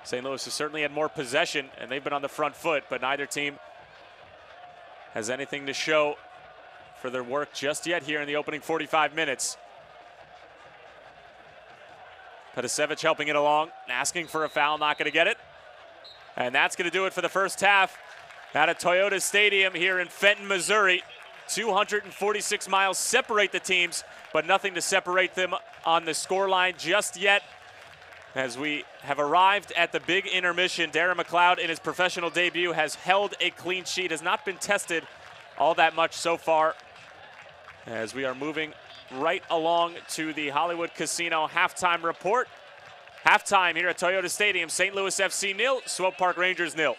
S1: St. Louis has certainly had more possession, and they've been on the front foot, but neither team has anything to show for their work just yet here in the opening 45 minutes. Pedasevich helping it along, asking for a foul, not going to get it. And that's going to do it for the first half out of Toyota Stadium here in Fenton, Missouri. 246 miles separate the teams, but nothing to separate them on the scoreline just yet. As we have arrived at the big intermission, Darren McLeod in his professional debut has held a clean sheet, has not been tested all that much so far. As we are moving right along to the Hollywood Casino halftime report. Halftime here at Toyota Stadium, St. Louis FC 0, Swope Park Rangers 0.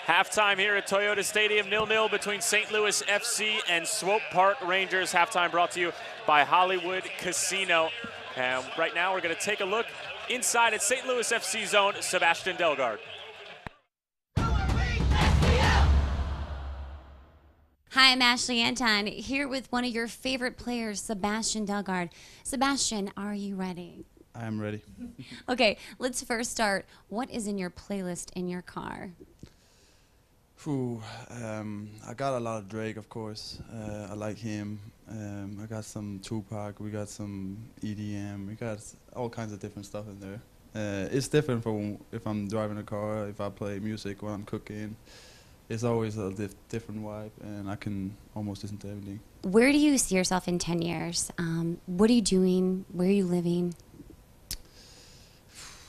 S1: Halftime here at Toyota Stadium, 0-0 between St. Louis FC and Swope Park Rangers. Halftime brought to you by Hollywood Casino. And right now we're going to take a look inside at St. Louis FC zone, Sebastian Delgard.
S3: Hi, I'm Ashley Anton, here with one of your favorite players, Sebastian Delgard. Sebastian, are you ready?
S4: I am ready.
S3: Okay, let's first start. What is in your playlist in your car?
S4: I got a lot of Drake, of course. I like him. I got some Tupac. We got some EDM. We got all kinds of different stuff in there. It's different from if I'm driving a car, if I play music when I'm cooking. It's always a different vibe, and I can almost listen to everything.
S3: Where do you see yourself in 10 years? What are you doing? Where are you living?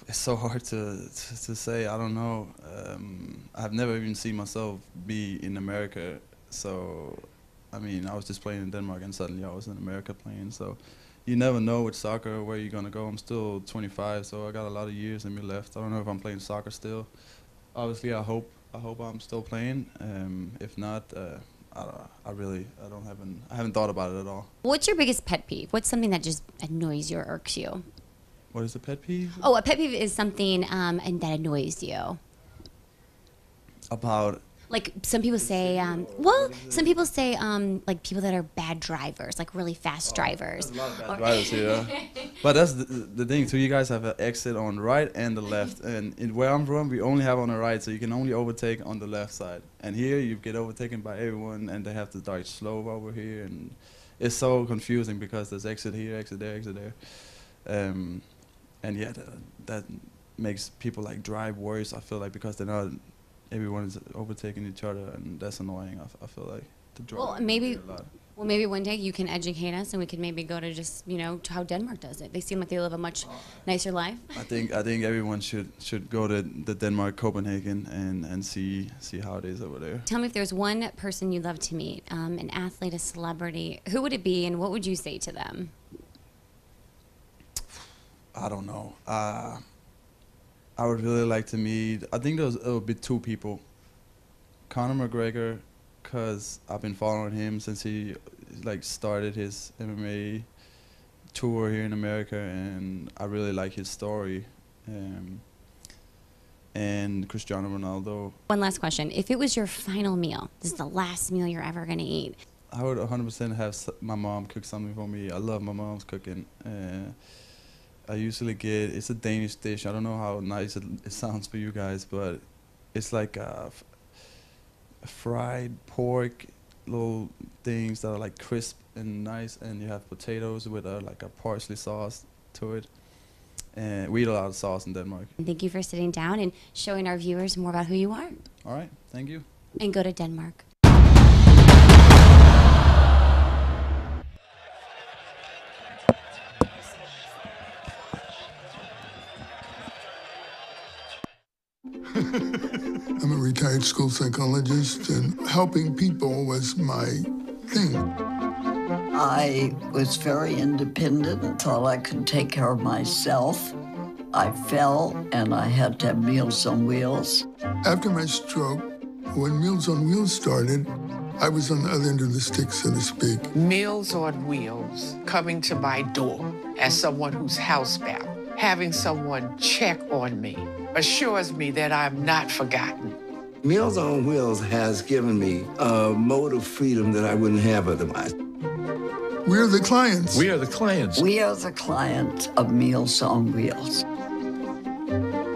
S4: It's so hard to say. I don't know. I've never even seen myself be in America. So, I mean, I was just playing in Denmark, and suddenly I was in America playing. So, you never know with soccer where you're gonna go. I'm still 25, so I got a lot of years in me left. I don't know if I'm playing soccer still. Obviously, I hope I'm still playing. If not, I haven't thought about it at all.
S3: What's your biggest pet peeve? What's something that just annoys you or irks you?
S4: What is a pet peeve?
S3: Oh, a pet peeve is something and that annoys you.
S4: About?
S3: Like some people say, some people say like people that are bad drivers, like really fast drivers.
S4: There's a lot of bad drivers here. But that's the thing too. You guys have an exit on the right and the left, and where I'm from, we only have on the right, so you can only overtake on the left side. And here you get overtaken by everyone, and they have to drive slow over here, and it's so confusing because there's exit here, exit there, exit there. And yeah, that makes people like drive worse. I feel like because they're not. Everyone is overtaking each other, and that's annoying. I feel like to drive.
S3: Well, maybe one day you can educate us, and we could maybe go to just to how Denmark does it. They seem like they live a much nicer life. I
S4: think everyone should go to the Denmark, Copenhagen, and see how it is over there.
S3: Tell me if there's one person you'd love to meet, an athlete, a celebrity. Who would it be, and what would you say to them?
S4: I don't know. I would really like to meet, I think it would be two people. Conor McGregor, because I've been following him since he started his MMA tour here in America, and I really like his story. And Cristiano Ronaldo.
S3: One last question. If it was your final meal, this is the last meal you're ever going to eat.
S4: I would 100% have my mom cook something for me. I love my mom's cooking. I usually it's a Danish dish. I don't know how nice it sounds for you guys, but it's like fried pork, little things that are like crisp and nice, and you have potatoes with like a parsley sauce to it. And we eat a lot of sauce in Denmark.
S3: Thank you for sitting down and showing our viewers more about who you are.
S4: All right, thank you.
S3: And go to Denmark.
S5: I'm a retired school psychologist, and helping people was my thing.
S6: I was very independent and thought I could take care of myself. I fell, and I had to have Meals on Wheels.
S5: After my stroke, when Meals on Wheels started, I was on the other end of the stick, so to speak.
S7: Meals on Wheels, coming to my door as someone who's housebound, having someone check on me, assures me that I'm not forgotten.
S8: Meals on Wheels has given me a mode of freedom that I wouldn't have otherwise.
S5: We're the clients.
S8: We are the clients.
S6: We are the clients of Meals on Wheels.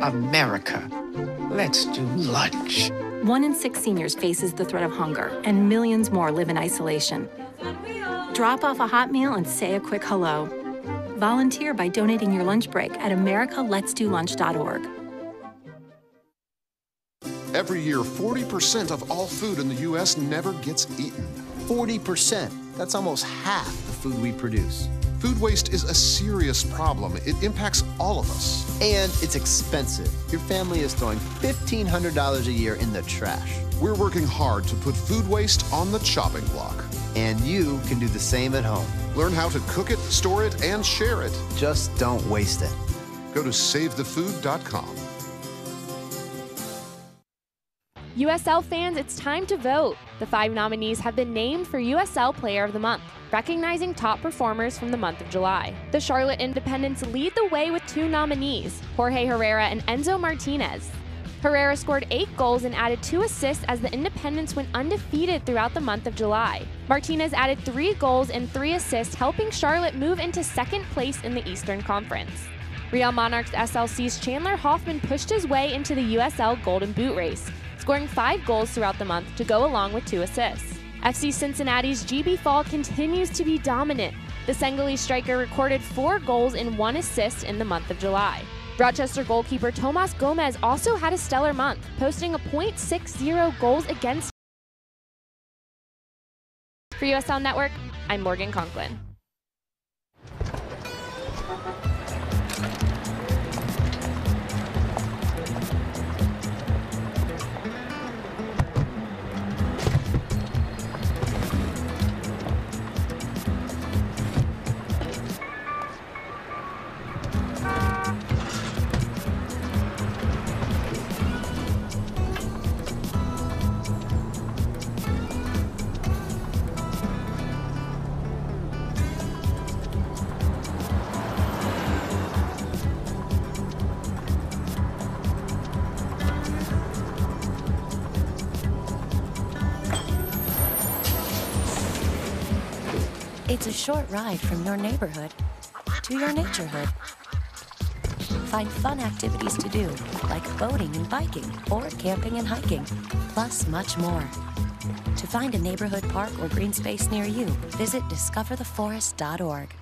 S7: America, let's do lunch.
S9: 1 in 6 seniors faces the threat of hunger, and millions more live in isolation. Drop off a hot meal and say a quick hello. Volunteer by donating your lunch break at americaletsdolunch.org.
S10: Every year, 40% of all food in the U.S. never gets eaten.
S11: 40%. That's almost half the food we produce.
S10: Food waste is a serious problem. It impacts all of us.
S11: And it's expensive. Your family is throwing $1,500 a year in the trash.
S10: We're working hard to put food waste on the chopping block.
S11: And you can do the same at home.
S10: Learn how to cook it, store it, and share it.
S11: Just don't waste it.
S10: Go to SaveTheFood.com.
S12: USL fans, it's time to vote. The 5 nominees have been named for USL Player of the Month, recognizing top performers from the month of July. The Charlotte Independents lead the way with 2 nominees, Jorge Herrera and Enzo Martinez. Herrera scored 8 goals and added 2 assists as the Independents went undefeated throughout the month of July. Martinez added 3 goals and 3 assists, helping Charlotte move into 2nd place in the Eastern Conference. Real Monarchs SLC's Chandler Hoffman pushed his way into the USL Golden Boot race, scoring 5 goals throughout the month to go along with 2 assists. FC Cincinnati's GB Fall continues to be dominant. The Senegalese striker recorded 4 goals and 1 assist in the month of July. Rochester goalkeeper Tomas Gomez also had a stellar month, posting a .60 goals against. For USL Network, I'm Morgan Conklin.
S13: It's a short ride from your neighborhood to your naturehood. Find fun activities to do, like boating and biking, or camping and hiking, plus much more. To find a neighborhood park or green space near you, visit discovertheforest.org.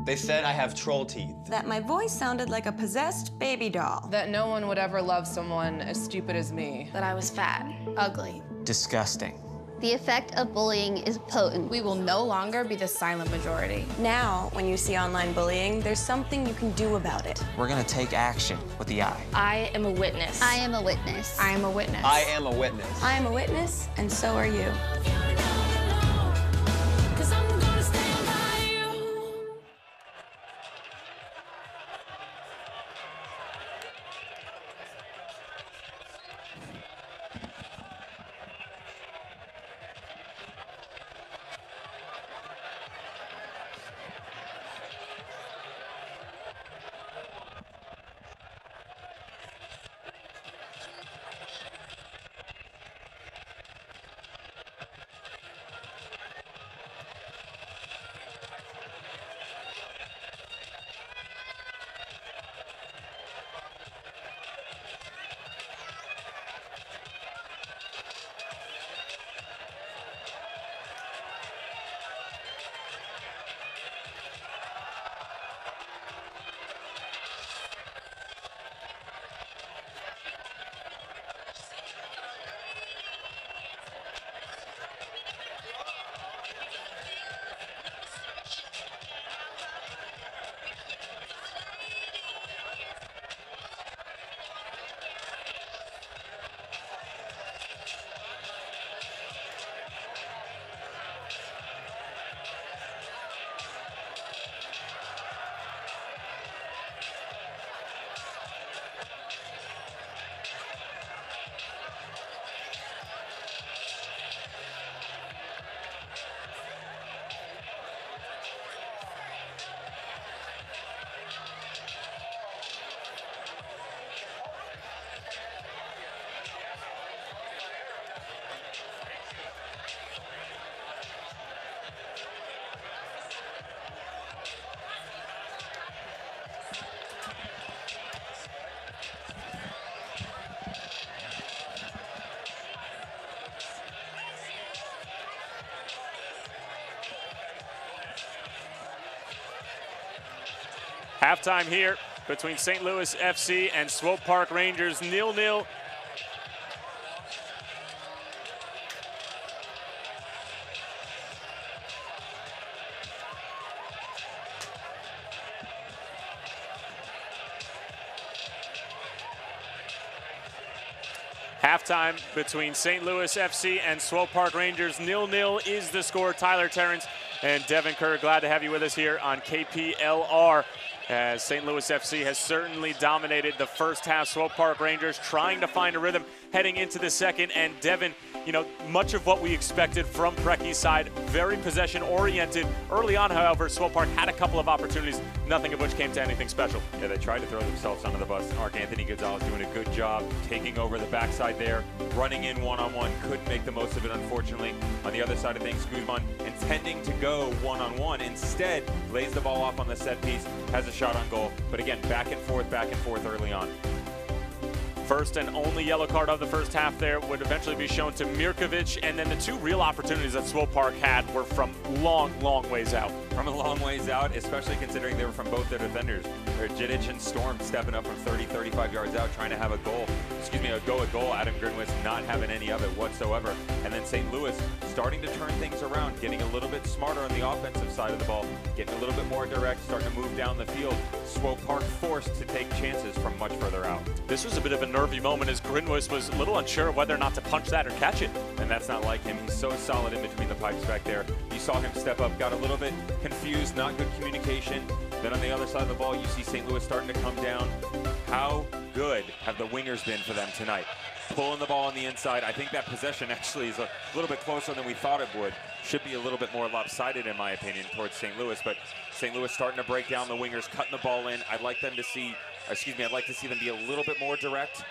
S14: They said I have troll teeth.
S15: That my voice sounded like a possessed baby doll.
S16: That no one would ever love someone as stupid as me.
S17: That I was fat, ugly.
S14: Disgusting.
S18: The effect of bullying is potent.
S17: We will no longer be the silent majority.
S15: Now, when you see online bullying, there's something you can do about it.
S14: We're gonna take action with the I.
S17: I am a witness.
S18: I am a witness.
S17: I am a witness.
S14: I am a witness.
S15: I am a witness, and so are you.
S1: Halftime here between St. Louis FC and Swope Park Rangers, 0-0. Halftime between St. Louis FC and Swope Park Rangers, 0-0 is the score. Tyler Terrence and Devin Kerr, glad to have you with us here on KPLR. As St. Louis FC has certainly dominated the first half. Swope Park Rangers trying to find a rhythm heading into the second. And Devin, you know, much of what we expected from Precky's side, very possession-oriented. Early on, however, Swope Park had a couple of opportunities, nothing of which came to anything special.
S2: Yeah, they tried to throw themselves under the bus. Anthony Gonzalez doing a good job taking over the backside there, running in one-on-one, couldn't make the most of it, unfortunately. On the other side of things, Guzman intending to go one-on-one, instead lays the ball off on the set piece, has a shot on goal. But again, back and forth early on.
S1: First and only yellow card of the first half there would eventually be shown to Mirkovic, and then the two real opportunities that Swope Park had were from long, long ways out.
S2: From a long ways out, especially considering they were from both their defenders. Jidic and Storm stepping up from 30, 35 yards out, trying to have a goal. A goal. Adam Grinwis not having any of it whatsoever. And then St. Louis starting to turn things around, getting a little bit smarter on the offensive side of the ball, getting a little bit more direct, starting to move down the field. Swope Park forced to take chances from much further out.
S1: This was a bit of a nervy moment as Grinwis was a little unsure of whether or not to punch that or catch it.
S2: And that's not like him. He's so solid in between the pipes back there. You saw him step up, got a little bit confused, not good communication. Then on the other side of the ball, you see St. Louis starting to come down. How good have the wingers been for them tonight? Pulling the ball on the inside. I think that possession actually is a little bit closer than we thought it would. Should be a little bit more lopsided, in my opinion, towards St. Louis. But St. Louis starting to break down the wingers, cutting the ball in. I'd like to see them be a little bit more direct.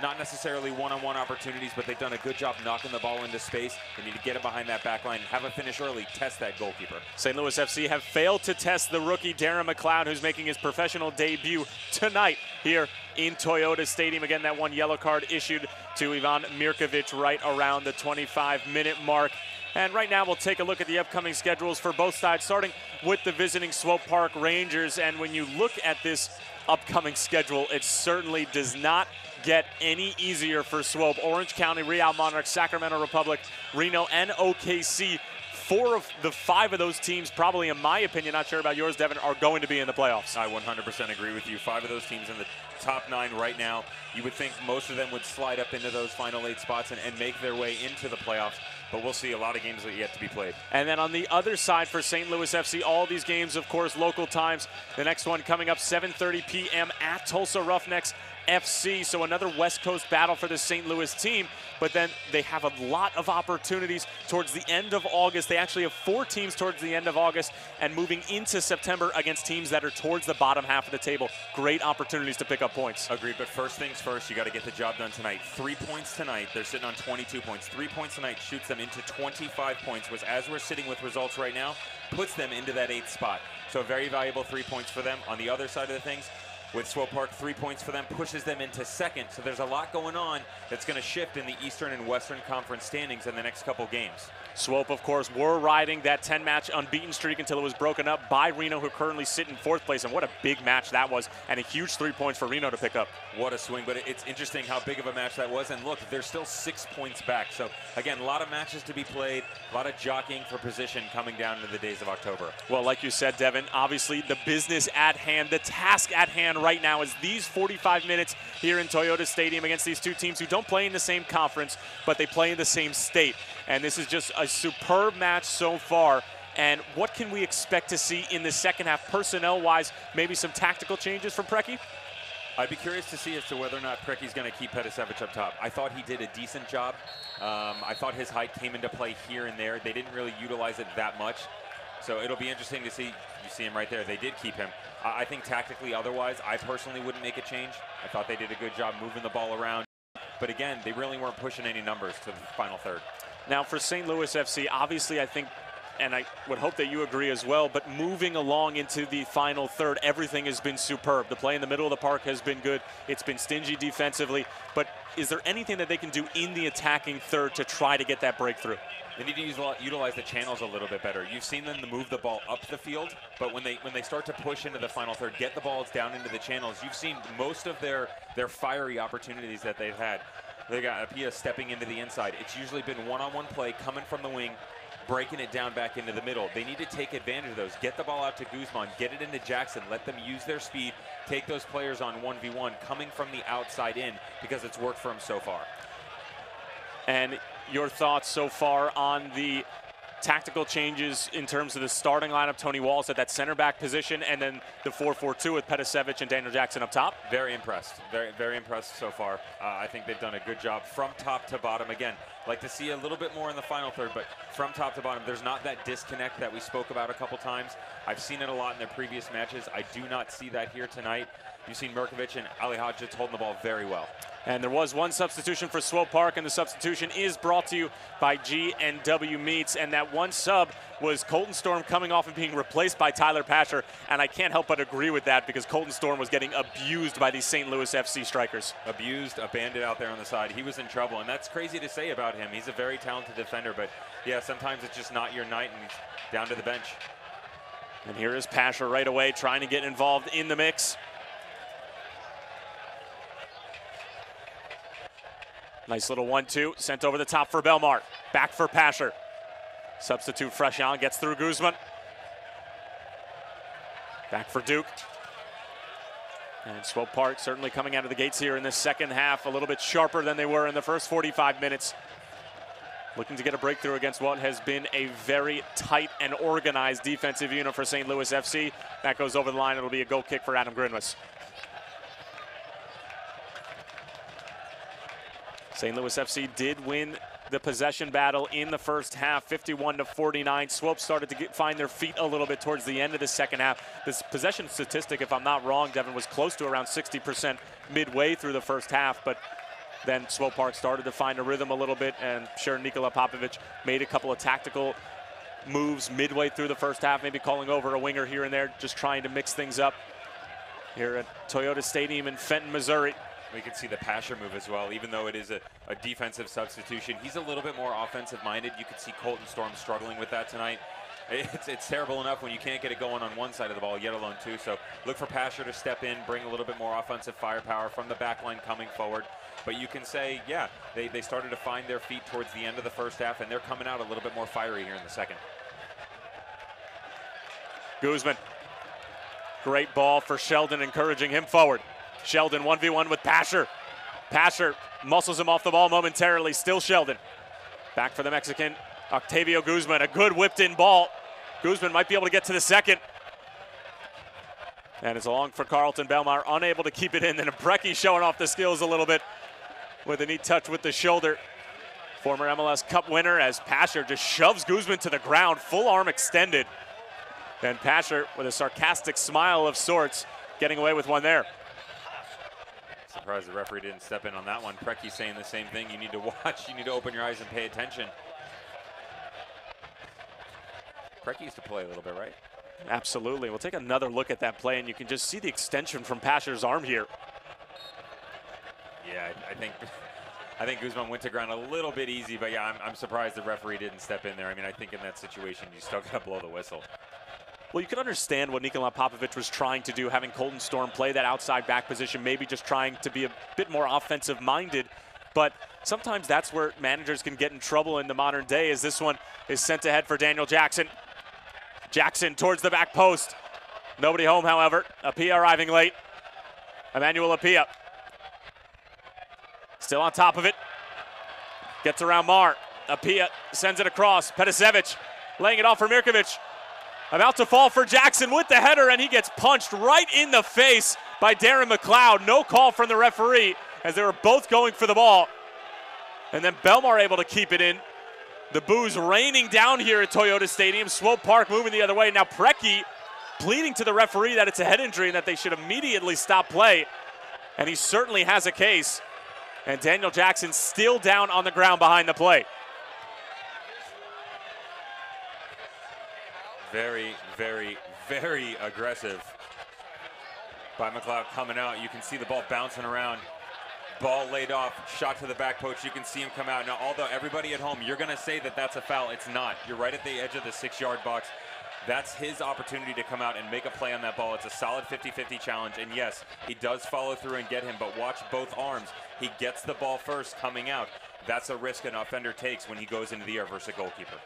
S2: Not necessarily one-on-one opportunities, but they've done a good job knocking the ball into space. They need to get it behind that back line, have a finish early, test that goalkeeper.
S1: St. Louis FC have failed to test the rookie Darren McLeod, who's making his professional debut tonight here in Toyota Stadium. Again, that one yellow card issued to Ivan Mirkovic right around the 25-minute mark. And right now we'll take a look at the upcoming schedules for both sides, starting with the visiting Swope Park Rangers. And when you look at this upcoming schedule, it certainly does not get any easier for Swope. Orange County, Real Monarchs, Sacramento Republic, Reno, and OKC. 4 of the 5 of those teams, probably in my opinion, not sure about yours, Devin, are going to be in the playoffs.
S2: I 100% agree with you. 5 of those teams in the top 9 right now. You would think most of them would slide up into those final 8 spots and make their way into the playoffs. But we'll see. A lot of games that yet to be played.
S1: And then on the other side for St. Louis FC, all these games, of course, local times. The next one coming up 7:30 p.m. at Tulsa Roughnecks FC. So another West Coast battle for the St. Louis team. But then they have a lot of opportunities towards the end of August. They actually have 4 teams towards the end of August and moving into September against teams that are towards the bottom half of the table. Great opportunities to pick up points.
S2: Agreed, but first things first, you got to get the job done tonight. 3 points tonight. They're sitting on 22 points. 3 points tonight shoots them into 25 points, which as we're sitting with results right now, puts them into that 8th spot. So a very valuable 3 points for them. On the other side of the things, with Swope Park, 3 points for them pushes them into 2nd. So there's a lot going on that's going to shift in the Eastern and Western Conference standings in the next couple games.
S1: Swope, of course, were riding that 10-match unbeaten streak until it was broken up by Reno, who currently sit in 4th place. And what a big match that was, and a huge 3 points for Reno to pick up.
S2: What a swing, but it's interesting how big of a match that was. And look, they're still 6 points back. So, again, a lot of matches to be played, a lot of jockeying for position coming down into the days of October.
S1: Well, like you said, Devin, obviously the business at hand, the task at hand right now is these 45 minutes here in Toyota Stadium against these 2 teams who don't play in the same conference, but they play in the same state. And this is just a superb match so far. And what can we expect to see in the second half, personnel-wise? Maybe some tactical changes from Preki?
S2: I'd be curious to see as to whether or not Preki's going to keep Petasevich up top. I thought he did a decent job. I thought his height came into play here and there. They didn't really utilize it that much. So it'll be interesting to see. You see him right there. They did keep him. I think tactically otherwise, I personally wouldn't make a change. I thought they did a good job moving the ball around. But again, they really weren't pushing any numbers to the final third.
S1: Now for St. Louis FC, obviously I think, and I would hope that you agree as well, but moving along into the final third, everything has been superb. The play in the middle of the park has been good. It's been stingy defensively. But is there anything that they can do in the attacking third to try to get that breakthrough?
S2: They need to utilize the channels a little bit better. You've seen them move the ball up the field, but when they start to push into the final third, get the balls down into the channels, you've seen most of their fiery opportunities that they've had. They got Apia stepping into the inside. It's usually been one-on-one play coming from the wing, breaking it down back into the middle. They need to take advantage of those. Get the ball out to Guzman, get it into Jackson, let them use their speed, take those players on 1v1 coming from the outside in because it's worked for them so far.
S1: And your thoughts so far on the tactical changes in terms of the starting lineup? Tony Walls at that center back position, and then the 4-4-2 with Petasevich and Daniel Jackson up top.
S2: Very impressed. Very, very impressed so far. I think they've done a good job from top to bottom. Again, Like to see a little bit more in the final third, but from top to bottom, there's not that disconnect that we spoke about a couple times. I've seen it a lot in their previous matches. I do not see that here tonight. You've seen Mirkovic and Ali Hadjic holding the ball very well.
S1: And there was one substitution for Swope Park, and the substitution is brought to you by G&W Meats. And that one sub was Colton Storm coming off and being replaced by Tyler Pasher. And I can't help but agree with that because Colton Storm was getting abused by these St. Louis FC strikers.
S2: Abused, abandoned out there on the side. He was in trouble, and that's crazy to say about him. He's a very talented defender, but yeah, sometimes it's just not your night, and he's down to the bench.
S1: And here is Pasher right away trying to get involved in the mix. Nice little 1-2, sent over the top for Belmar. Back for Pasher. Substitute Frechon gets through Guzman. Back for Duke. And Swope Park certainly coming out of the gates here in the second half, a little bit sharper than they were in the first 45 minutes. Looking to get a breakthrough against what has been a very tight and organized defensive unit for St. Louis FC. That goes over the line. It'll be a goal kick for Adam Grinwis. St. Louis FC did win the possession battle in the first half, 51-49. Swope started to find their feet a little bit towards the end of the second half. This possession statistic, if I'm not wrong, Devin, was close to around 60% midway through the first half, but then Swope Park started to find a rhythm a little bit, and sure, Nikola Popovic made a couple of tactical moves midway through the first half, maybe calling over a winger here and there, just trying to mix things up here at Toyota Stadium in Fenton, Missouri.
S2: We can see the Pasher move as well, even though it is a defensive substitution. He's a little bit more offensive-minded. You could see Colton Storm struggling with that tonight. It's terrible enough when you can't get it going on one side of the ball, yet alone two. So look for Pasher to step in, bring a little bit more offensive firepower from the back line coming forward. But you can say, yeah, they started to find their feet towards the end of the first half, and they're coming out a little bit more fiery here in the second.
S1: Guzman. Great ball for Sheldon, encouraging him forward. Sheldon 1v1 with Pasher. Pasher muscles him off the ball momentarily. Still Sheldon. Back for the Mexican, Octavio Guzman. A good whipped-in ball. Guzman might be able to get to the second. And it's long for Carlton Belmar, unable to keep it in. Then Brecky showing off the skills a little bit with a neat touch with the shoulder. Former MLS Cup winner as Pasher just shoves Guzman to the ground, full arm extended. And Pasher with a sarcastic smile of sorts, getting away with one there.
S2: Surprised the referee didn't step in on that one. Brecky saying the same thing. You need to watch, you need to open your eyes and pay attention. Brecky used to play a little bit, right?
S1: Absolutely. We'll take another look at that play, and you can just see the extension from Pasher's arm here.
S2: Yeah, I think Guzman went to ground a little bit easy, but yeah, I'm surprised the referee didn't step in there. I mean, I think in that situation, you still got to blow the whistle.
S1: Well, you can understand what Nikola Popovic was trying to do, having Colton Storm play that outside back position, maybe just trying to be a bit more offensive-minded. But sometimes that's where managers can get in trouble in the modern day, as this one is sent ahead for Daniel Jackson. Jackson towards the back post. Nobody home, however. Apia arriving late. Emmanuel Apia. Still on top of it. Gets around Mar. Apia sends it across. Pedicevic laying it off for Mirkovic. About to fall for Jackson with the header, and he gets punched right in the face by Darren McLeod. No call from the referee as they were both going for the ball. And then Belmar able to keep it in. The boos raining down here at Toyota Stadium. Swope Park moving the other way. Now Brecky pleading to the referee that it's a head injury and that they should immediately stop play. And he certainly has a case. And Daniel Jackson still down on the ground behind the play.
S2: Very, very, very aggressive by McLeod coming out. You can see the ball bouncing around. Ball laid off, shot to the back post. You can see him come out. Now, although everybody at home, you're going to say that that's a foul. It's not. You're right at the edge of the 6-yard box. That's his opportunity to come out and make a play on that ball. It's a solid 50-50 challenge. And yes, he does follow through and get him, but watch both arms. He gets the ball first coming out. That's a risk an offender takes when he goes into the air versus a goalkeeper.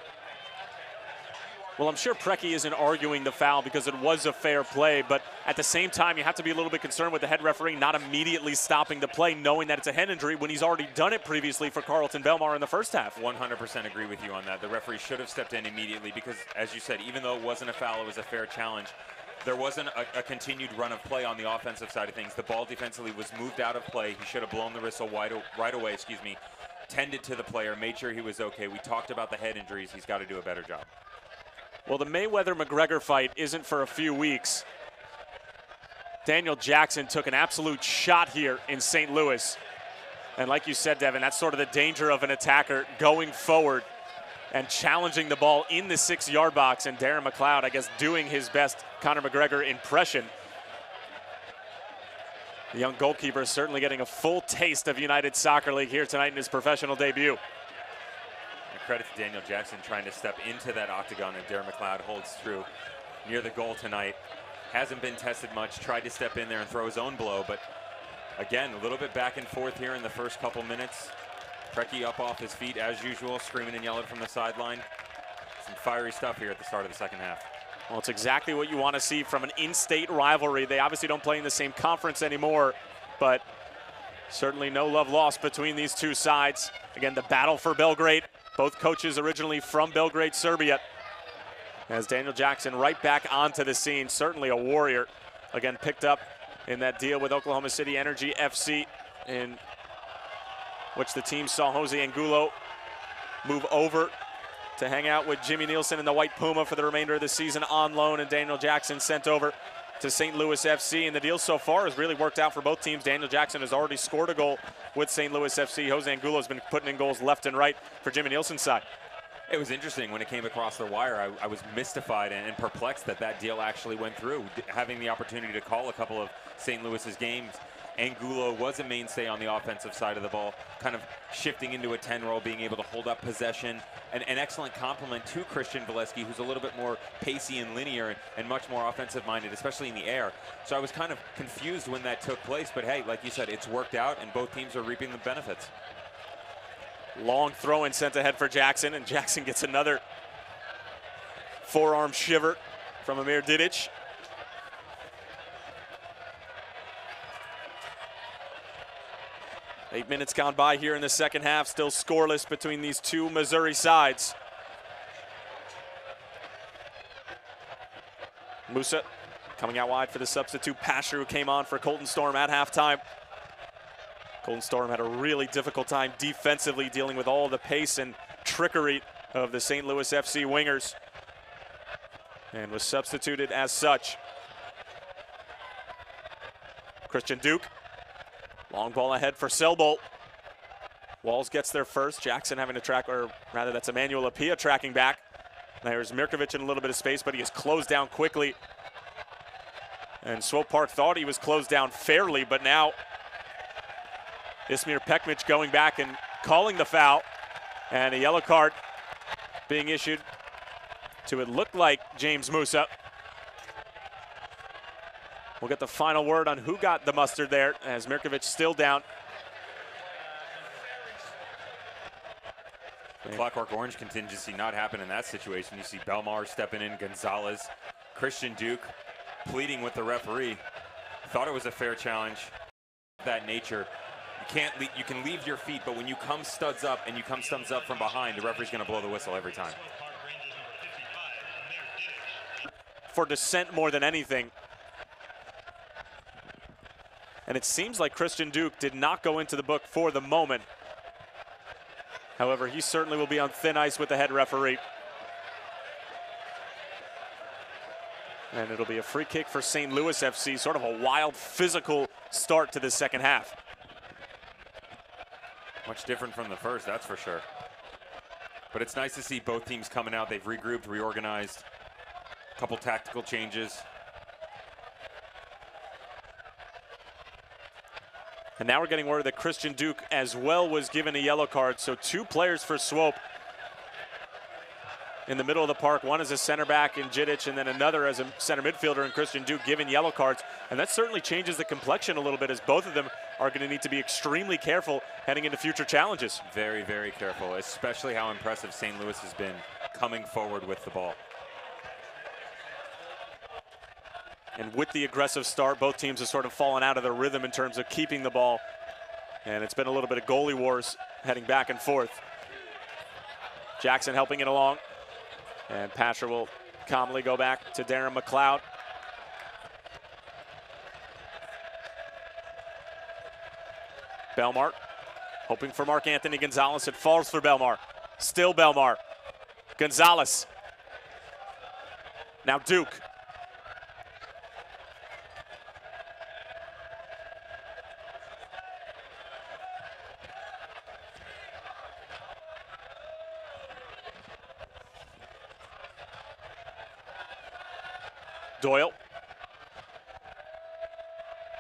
S1: Well, I'm sure Brecky isn't arguing the foul because it was a fair play, but at the same time, you have to be a little bit concerned with the head referee not immediately stopping the play, knowing that it's a head injury when he's already done it previously for Carlton Belmar in the first half.
S2: 100% agree with you on that. The referee should have stepped in immediately because, as you said, even though it wasn't a foul, it was a fair challenge. There wasn't a continued run of play on the offensive side of things. The ball defensively was moved out of play. He should have blown the whistle right away, tended to the player, made sure he was okay. We talked about the head injuries. He's got to do a better job.
S1: Well, the Mayweather-McGregor fight isn't for a few weeks. Daniel Jackson took an absolute shot here in St. Louis. And like you said, Devin, that's sort of the danger of an attacker going forward and challenging the ball in the 6-yard box. And Darren McLeod, I guess, doing his best Conor McGregor impression. The young goalkeeper is certainly getting a full taste of United Soccer League here tonight in his professional debut.
S2: And credit to Daniel Jackson trying to step into that octagon, and Darren McLeod holds through near the goal tonight. Hasn't been tested much, tried to step in there and throw his own blow, but again, a little bit back and forth here in the first couple minutes. Preki up off his feet as usual, screaming and yelling from the sideline. Some fiery stuff here at the start of the second half.
S1: Well, it's exactly what you want to see from an in-state rivalry. They obviously don't play in the same conference anymore, but certainly no love lost between these two sides. Again, the battle for Belgrade. Both coaches originally from Belgrade, Serbia. As Daniel Jackson right back onto the scene, certainly a warrior. Again, picked up in that deal with Oklahoma City Energy FC, in which the team saw Jose Angulo move over to hang out with Jimmy Nielsen and the White Puma for the remainder of the season on loan, and Daniel Jackson sent over to St. Louis FC. And the deal so far has really worked out for both teams. Daniel Jackson has already scored a goal with St. Louis FC. Jose Angulo has been putting in goals left and right for Jimmy Nielsen's side.
S2: It was interesting when it came across the wire. I was mystified and perplexed that that deal actually went through. Having the opportunity to call a couple of St. Louis's games, Angulo was a mainstay on the offensive side of the ball, kind of shifting into a 10 role, being able to hold up possession. An excellent compliment to Christian Valesky, who's a little bit more pacey and linear and much more offensive-minded, especially in the air. So I was kind of confused when that took place. But hey, like you said, it's worked out, and both teams are reaping the benefits.
S1: Long throw and sent ahead for Jackson, and Jackson gets another forearm shiver from Amir Didic. Eight minutes gone by here in the second half, still scoreless between these two Missouri sides. Musa coming out wide for the substitute Pasher, who came on for Colton Storm at halftime. Colton Storm had a really difficult time defensively dealing with all the pace and trickery of the St. Louis FC wingers, and was substituted as such. Christian Duke, long ball ahead for Selbolt. Walls gets there first. Jackson having to track, or rather that's Emmanuel Apia tracking back. There's Mirkovic in a little bit of space, but he is closed down quickly. And Swope Park thought he was closed down fairly, but now Ismir Pekmic going back and calling the foul, and a yellow card being issued to, it looked like, James Musa. We'll get the final word on who got the mustard there, as Mirkovic still down.
S2: The Clockwork Orange contingency not happen in that situation. You see Belmar stepping in, Gonzalez, Christian Duke pleading with the referee. Thought it was a fair challenge of that nature. You can leave your feet, but when you come studs up and you come studs up from behind, the referee's going to blow the whistle every time.
S1: For dissent more than anything. And it seems like Christian Duke did not go into the book for the moment. However, he certainly will be on thin ice with the head referee. And it'll be a free kick for St. Louis FC, sort of a wild, physical start to the second half.
S2: Much different from the first, that's for sure. But it's nice to see both teams coming out. They've regrouped, reorganized, a couple tactical changes.
S1: And now we're getting word that Christian Duke as well was given a yellow card. So two players for Swope in the middle of the park. One as a center back in Jidic, and then another as a center midfielder in Christian Duke, given yellow cards. And that certainly changes the complexion a little bit, as both of them are going to need to be extremely careful heading into future challenges.
S2: Very, very careful, especially how impressive St. Louis has been coming forward with the ball.
S1: And with the aggressive start, both teams have sort of fallen out of their rhythm in terms of keeping the ball. And it's been a little bit of goalie wars heading back and forth. Jackson helping it along. And Pasher will calmly go back to Darren McLeod. Belmar Hoping for Mark Anthony Gonzalez. It falls for Belmar. Still Belmar. Gonzalez. Now Duke. Doyle.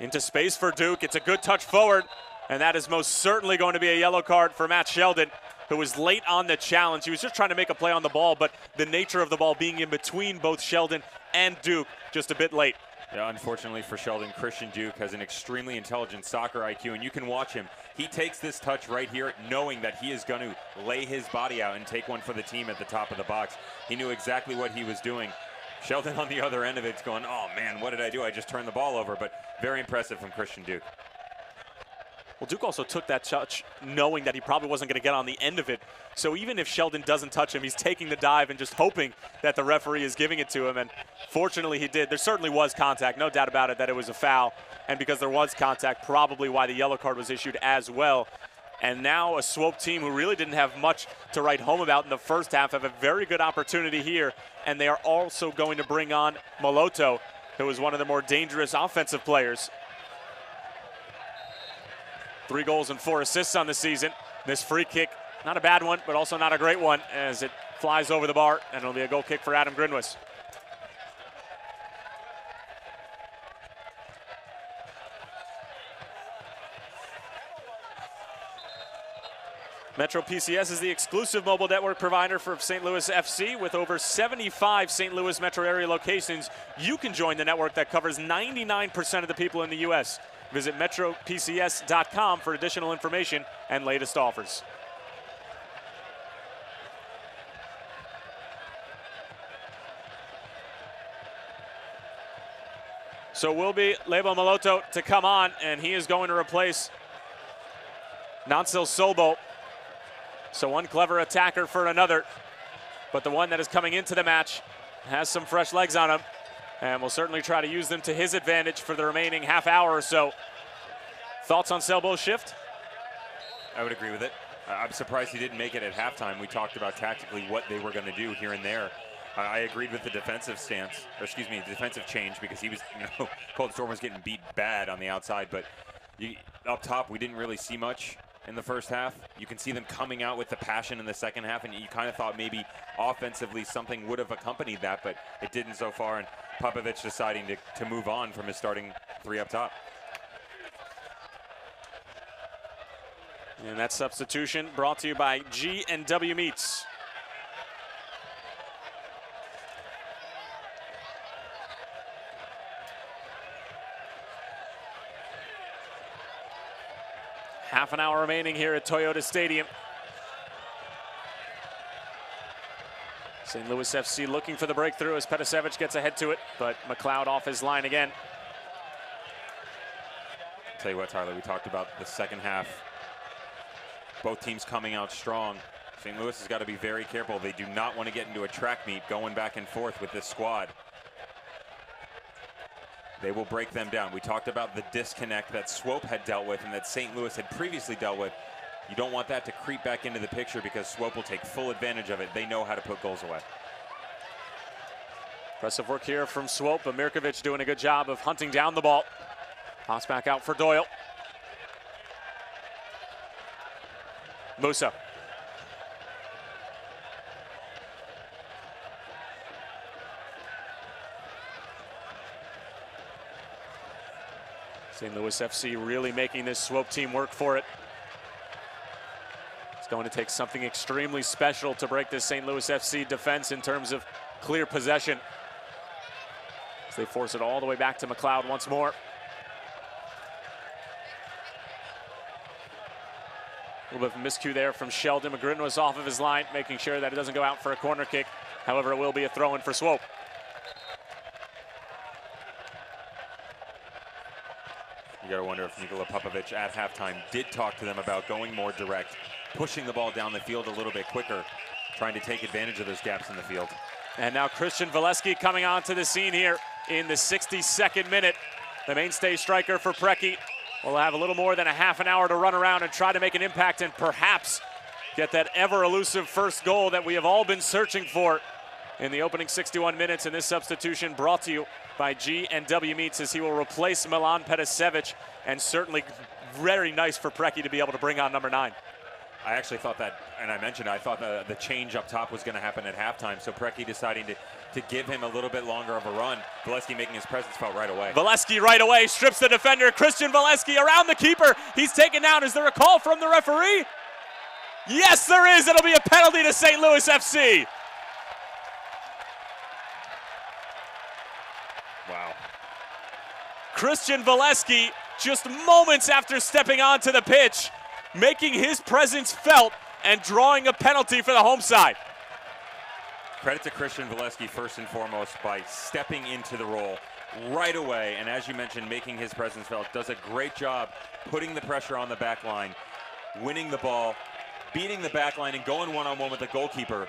S1: Into space for Duke. It's a good touch forward, and that is most certainly going to be a yellow card for Matt Sheldon, who was late on the challenge. He was just trying to make a play on the ball, but the nature of the ball being in between both Sheldon and Duke just a bit late.
S2: Yeah, unfortunately for Sheldon, Christian Duke has an extremely intelligent soccer IQ, and you can watch him. He takes this touch right here knowing that he is going to lay his body out and take one for the team at the top of the box. He knew exactly what he was doing. Sheldon on the other end of it's going, oh man, what did I do? I just turned the ball over, but very impressive from Christian Duke.
S1: Well, Duke also took that touch knowing that he probably wasn't going to get on the end of it. So even if Sheldon doesn't touch him, he's taking the dive and just hoping that the referee is giving it to him. And fortunately he did. There certainly was contact, no doubt about it, that it was a foul. And because there was contact, probably why the yellow card was issued as well. And now a Swope team who really didn't have much to write home about in the first half have a very good opportunity here. And they are also going to bring on Moloto, who is one of the more dangerous offensive players. 3 goals and 4 assists on the season. This free kick, not a bad one, but also not a great one as it flies over the bar, and it'll be a goal kick for Adam Grinwis. Metro PCS is the exclusive mobile network provider for St. Louis FC. With over 75 St. Louis metro area locations, you can join the network that covers 99% of the people in the U.S. Visit metropcs.com for additional information and latest offers. So will be Lebo Moloto to come on, and he is going to replace Nancil Sobo. So one clever attacker for another, but the one that is coming into the match has some fresh legs on him, and will certainly try to use them to his advantage for the remaining half hour or so. Thoughts on Selbo's shift?
S2: I would agree with it. I'm surprised he didn't make it at halftime. We talked about tactically what they were going to do here and there. I agreed with the defensive stance, or excuse me, the defensive change, because he was, Cold Storm was getting beat bad on the outside, but up top we didn't really see much in the first half. You can see them coming out with the passion in the second half, and you kind of thought maybe offensively something would have accompanied that, but it didn't so far, and Popovich deciding to move on from his starting 3 up top.
S1: And that substitution brought to you by G&W Meats. Half an hour remaining here at Toyota Stadium. St. Louis FC looking for the breakthrough as Petasevich gets ahead to it, but McLeod off his line again.
S2: I'll tell you what, Tyler, we talked about the second half. Both teams coming out strong. St. Louis has got to be very careful. They do not want to get into a track meet going back and forth with this squad. They will break them down. We talked about the disconnect that Swope had dealt with and that St. Louis had previously dealt with. You don't want that to creep back into the picture because Swope will take full advantage of it. They know how to put goals away.
S1: Impressive work here from Swope, but Mirkovic doing a good job of hunting down the ball. Pass back out for Doyle. Musa. St. Louis FC really making this Swope team work for it. It's going to take something extremely special to break this St. Louis FC defense in terms of clear possession. As they force it all the way back to McLeod once more. A little bit of a miscue there from Sheldon. McGrin was off of his line, making sure that it doesn't go out for a corner kick. However, it will be a throw-in for Swope.
S2: You gotta wonder if Nikola Popovic at halftime did talk to them about going more direct, pushing the ball down the field a little bit quicker, trying to take advantage of those gaps in the field.
S1: And now Christian Valesky coming onto the scene here in the 62nd minute. The mainstay striker for Preki We'll have a little more than a half an hour to run around and try to make an impact and perhaps get that ever-elusive first goal that we have all been searching for in the opening 61 minutes. And this substitution brought to you by G&W Meats as he will replace Milan Perisevic, and certainly very nice for Preki to be able to bring on number 9.
S2: I actually thought that, and I mentioned, I thought the change up top was going to happen at halftime, so Preki deciding to give him a little bit longer of a run. Valesky making his presence felt right away.
S1: Valesky right away strips the defender. Christian Valesky around the keeper. He's taken down. Is there a call from the referee? Yes, there is. It'll be a penalty to St. Louis FC.
S2: Wow.
S1: Christian Valesky, just moments after stepping onto the pitch, making his presence felt and drawing a penalty for the home side.
S2: Credit to Christian Valesky first and foremost by stepping into the role right away, and as you mentioned, making his presence felt. Does a great job putting the pressure on the back line, winning the ball, beating the back line, and going one-on-one with the goalkeeper.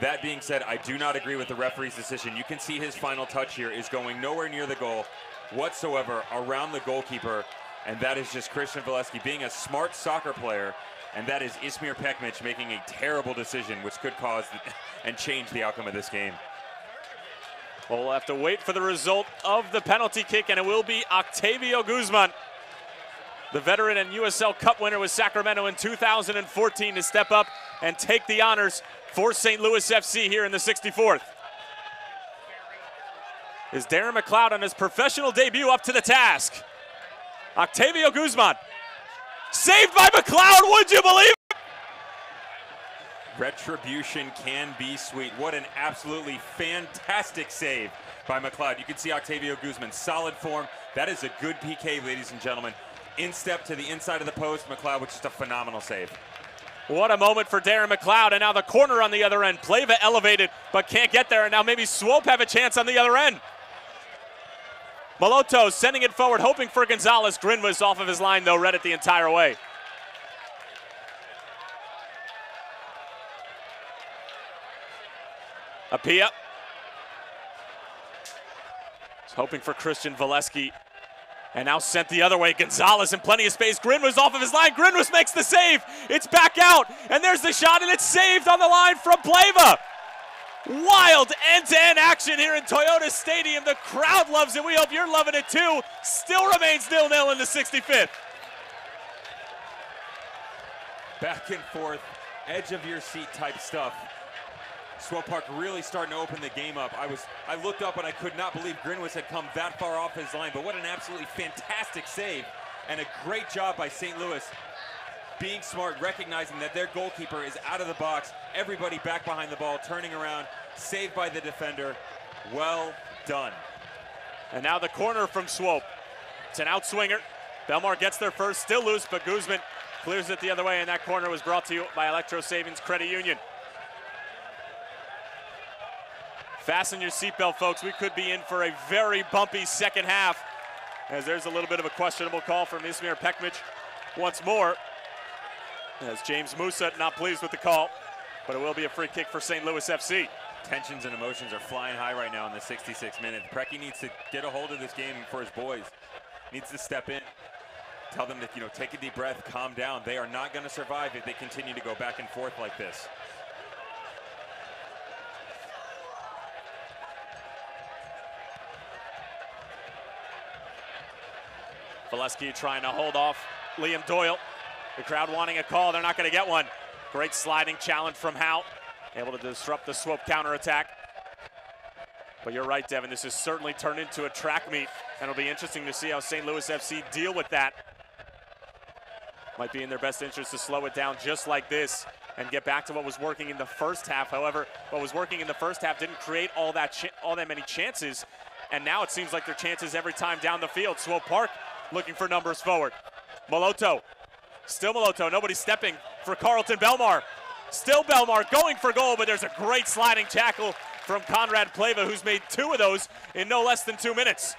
S2: That being said, I do not agree with the referee's decision. You can see his final touch here is going nowhere near the goal whatsoever around the goalkeeper, and that is just Christian Valesky being a smart soccer player, and that is Ismir Pekmic making a terrible decision which could cause and change the outcome of this game.
S1: Well, we'll have to wait for the result of the penalty kick, and it will be Octavio Guzman, the veteran and USL Cup winner with Sacramento in 2014, to step up and take the honors for St. Louis FC here in the 64th. Is Darren McLeod on his professional debut up to the task? Octavio Guzman, saved by McLeod, would you believe it?
S2: Retribution can be sweet. What an absolutely fantastic save by McLeod. You can see Octavio Guzman, solid form. That is a good PK, ladies and gentlemen. Instep to the inside of the post, McLeod with just a phenomenal save.
S1: What a moment for Darren McLeod, and now the corner on the other end. Pleva elevated, but can't get there, and now maybe Swope have a chance on the other end. Moloto sending it forward, hoping for Gonzalez. Grin was off of his line, though, read it the entire way. Apia. He's hoping for Christian Valesky. And now sent the other way. Gonzalez in plenty of space. Grin was off of his line. Grinwas makes the save. It's back out. And there's the shot, and it's saved on the line from Pleva. Wild end-to-end action here in Toyota Stadium. The crowd loves it. We hope you're loving it too. Still remains 0-0 in the 65th.
S2: Back and forth, edge of your seat type stuff. Swope Park really starting to open the game up. I looked up and I could not believe Grinwas had come that far off his line, but what an absolutely fantastic save and a great job by St. Louis. Being smart, recognizing that their goalkeeper is out of the box. Everybody back behind the ball, turning around, saved by the defender. Well done.
S1: And now the corner from Swope. It's an outswinger. Belmar gets there first, still loose, but Guzman clears it the other way, and that corner was brought to you by Electro Savings Credit Union. Fasten your seatbelt, folks. We could be in for a very bumpy second half, as there's a little bit of a questionable call from Ismir Pekmic once more, as James Musa not pleased with the call, but it will be a free kick for St. Louis FC.
S2: Tensions and emotions are flying high right now in the 66th minute. Preki needs to get a hold of this game for his boys. Needs to step in, tell them to take a deep breath, calm down. They are not going to survive if they continue to go back and forth like this.
S1: Valesky trying to hold off Liam Doyle. The crowd wanting a call, they're not going to get one. Great sliding challenge from Howe, able to disrupt the Swope counterattack. But you're right, Devin, this has certainly turned into a track meet, and it'll be interesting to see how St. Louis FC deal with that. Might be in their best interest to slow it down just like this and get back to what was working in the first half. However, what was working in the first half didn't create all that many chances, and now it seems like their chances every time down the field. Swope Park looking for numbers forward. Moloto. Still Moloto, nobody stepping for Carlton Belmar. Still Belmar going for goal, but there's a great sliding tackle from Conrad Pleva, who's made 2 of those in no less than 2 minutes.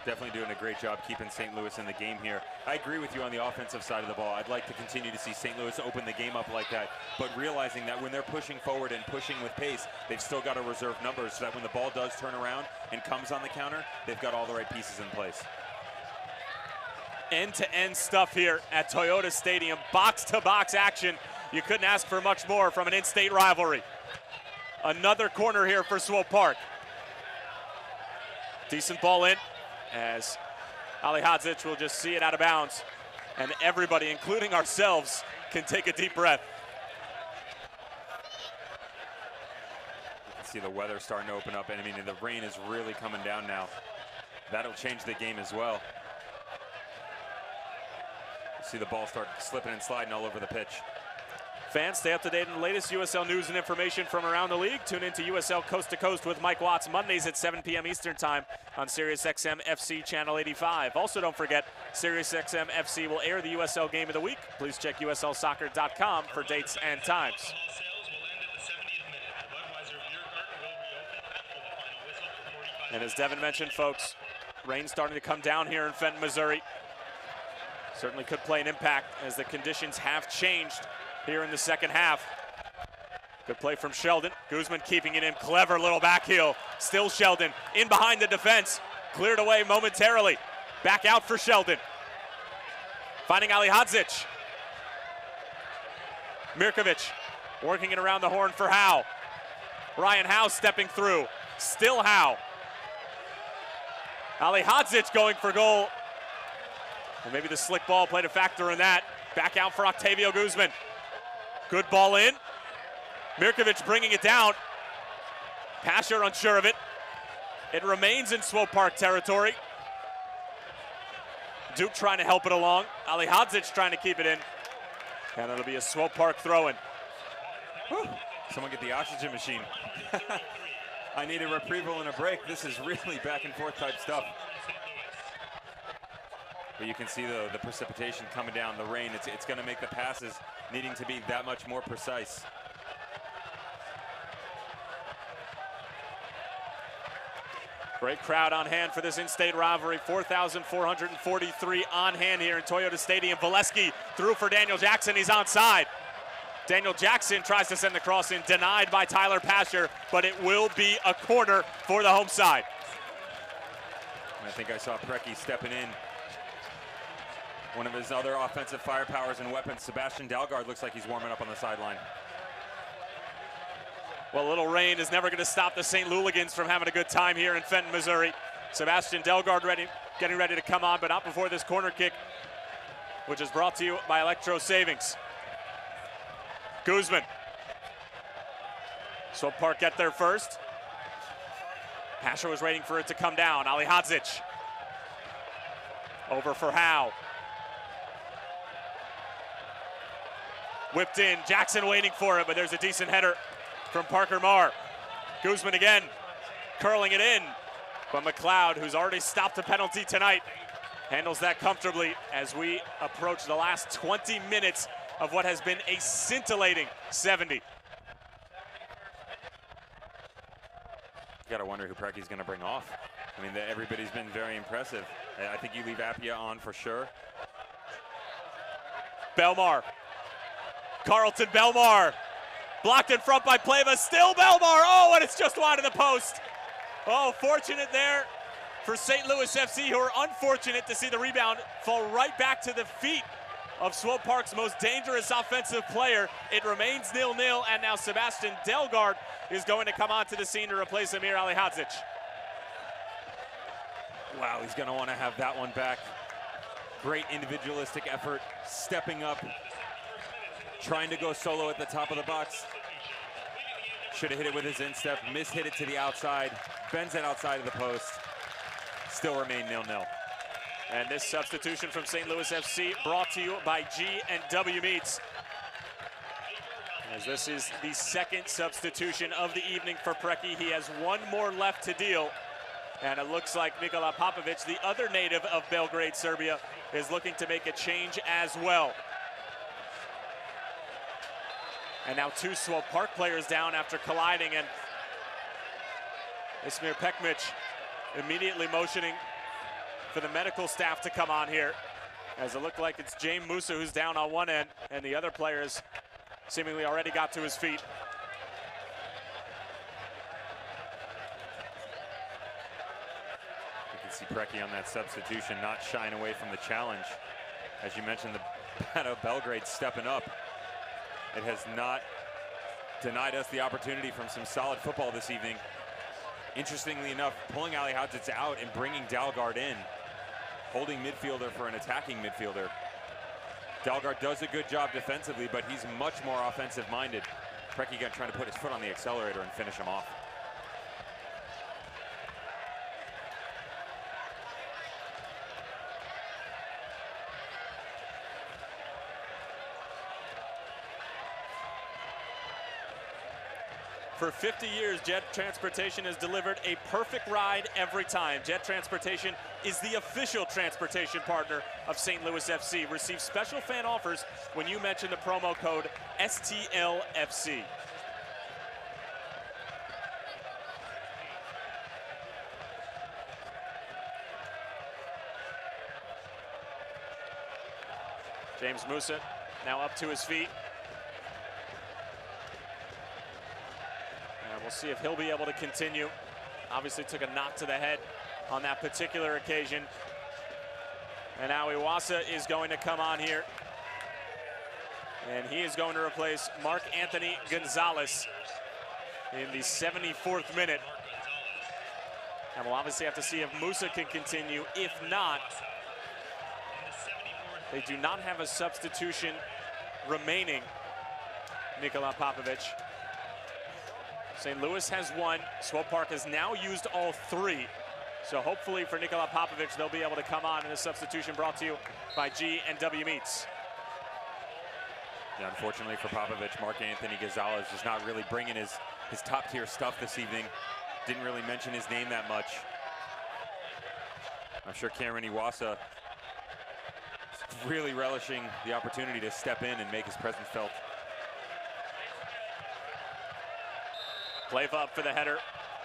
S2: Definitely doing a great job keeping St. Louis in the game here. I agree with you on the offensive side of the ball. I'd like to continue to see St. Louis open the game up like that, but realizing that when they're pushing forward and pushing with pace, they've still got to reserve numbers so that when the ball does turn around and comes on the counter, they've got all the right pieces in place.
S1: End-to-end stuff here at Toyota Stadium. Box-to-box action. You couldn't ask for much more from an in-state rivalry. Another corner here for Swope Park. Decent ball in as Ali Hadzic will just see it out of bounds. And everybody, including ourselves, can take a deep breath.
S2: You can see the weather starting to open up, and I mean, the rain is really coming down now. That'll change the game as well. You see the ball start slipping and sliding all over the pitch.
S1: Fans, stay up to date on the latest USL news and information from around the league. Tune into USL Coast to Coast with Mike Watts Mondays at 7 p.m. Eastern Time on SiriusXM FC Channel 85. Also, don't forget, SiriusXM FC will air the USL Game of the Week. Please check USLsoccer.com for dates and times. And as Devin mentioned, folks, rain starting to come down here in Fenton, Missouri. Certainly could play an impact as the conditions have changed here in the second half. Good play from Sheldon. Guzman keeping it in. Clever little back heel. Still Sheldon in behind the defense. Cleared away momentarily. Back out for Sheldon. Finding Ali Hadzic. Mirkovic working it around the horn for Howe. Ryan Howe stepping through. Still Howe. Ali Hadzic going for goal. And maybe the slick ball played a factor in that. Back out for Octavio Guzman. Good ball in. Mirkovic bringing it down. Pasher unsure of it. It remains in Swope Park territory. Duke trying to help it along. Ali Hadzic trying to keep it in. And it'll be a Swope Park throw-in.
S2: Someone get the oxygen machine. I need a retrieval and a break. This is really back and forth type stuff. But you can see the precipitation coming down, the rain. It's going to make the passes needing to be that much more precise.
S1: Great crowd on hand for this in-state rivalry. 4,443 on hand here in Toyota Stadium. Valesky through for Daniel Jackson. He's onside. Daniel Jackson tries to send the cross in, denied by Tyler Pasher, but it will be a corner for the home side.
S2: And I think I saw Preki stepping in. One of his other offensive firepowers and weapons, Sebastian Dalgard, looks like he's warming up on the sideline.
S1: Well, a little rain is never going to stop the St. Louligans from having a good time here in Fenton, Missouri. Sebastian Dalgard getting ready to come on, but not before this corner kick, which is brought to you by Electro Savings. Guzman. Swope Park get there first. Pasher was waiting for it to come down. Ali Hadzic. Over for Howe. Whipped in. Jackson waiting for it, but there's a decent header from Parker Marr. Guzman again, curling it in. But McLeod, who's already stopped a penalty tonight, handles that comfortably as we approach the last 20 minutes of what has been a scintillating 70.
S2: You gotta wonder who Preki's gonna bring off. I mean, everybody's been very impressive. I think you leave Appia on for sure.
S1: Belmar. Carlton Belmar. Blocked in front by Pleva. Still Belmar. Oh, and it's just wide of the post. Oh, fortunate there for St. Louis FC, who are unfortunate to see the rebound fall right back to the feet of Swope Park's most dangerous offensive player. It remains 0-0, and now Sebastian Dalgard is going to come onto the scene to replace Amir Ali Hadzic.
S2: Wow, he's gonna wanna have that one back. Great individualistic effort, stepping up, trying to go solo at the top of the box. Should have hit it with his instep, mishit it to the outside, bends it outside of the post. Still remain 0-0.
S1: And this substitution from St. Louis FC brought to you by G&W Meats. As this is the second substitution of the evening for Preki. He has one more left to deal. And it looks like Nikola Popovic, the other native of Belgrade, Serbia, is looking to make a change as well. And now two Swope Park players down after colliding, and Ismir Pekmic immediately motioning for the medical staff to come on here, as it looked like it's James Musa who's down on one end, and the other players seemingly already got to his feet.
S2: You can Casey Preki on that substitution, not shying away from the challenge. As you mentioned, the Bata Belgrade stepping up. It has not denied us the opportunity from some solid football this evening. Interestingly enough, pulling Alihodzic out and bringing Dalgard in, holding midfielder for an attacking midfielder. Dalgard does a good job defensively, but he's much more offensive-minded. Preki again trying to put his foot on the accelerator and finish him off.
S1: For 50 years, Jet Transportation has delivered a perfect ride every time. Jet Transportation is the official transportation partner of St. Louis FC. Receive special fan offers when you mention the promo code STLFC. James Musa now up to his feet. And we'll see if he'll be able to continue. Obviously took a knock to the head on that particular occasion. And now Iwasa is going to come on here. And he is going to replace Mark Anthony Gonzalez in the 74th minute. And we'll obviously have to see if Musa can continue. If not, they do not have a substitution remaining. Nikola Popovic. St. Louis has one. Swope Park has now used all three. So hopefully for Nikola Popovic, they'll be able to come on in a substitution brought to you by G&W Meats.
S2: Yeah, unfortunately for Popovic, Mark Anthony Gonzalez is not really bringing his top tier stuff this evening. Didn't really mention his name that much. I'm sure Cameron Iwasa is really relishing the opportunity to step in and make his presence felt.
S1: Pleva up for the header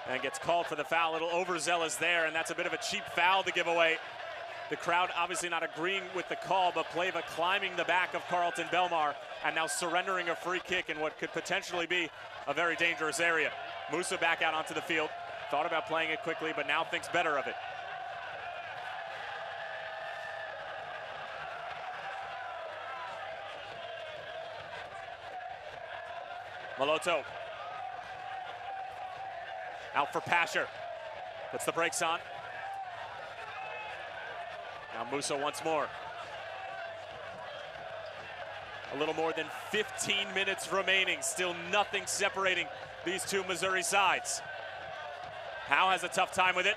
S1: and gets called for the foul. A little overzealous there, and that's a bit of a cheap foul to give away. The crowd obviously not agreeing with the call, but Pleva climbing the back of Carlton Belmar and now surrendering a free kick in what could potentially be a very dangerous area. Musa back out onto the field. Thought about playing it quickly, but now thinks better of it. Maloto. Out for Pasher. Puts the brakes on. Now Musa once more. A little more than 15 minutes remaining. Still nothing separating these two Missouri sides. Howe has a tough time with it.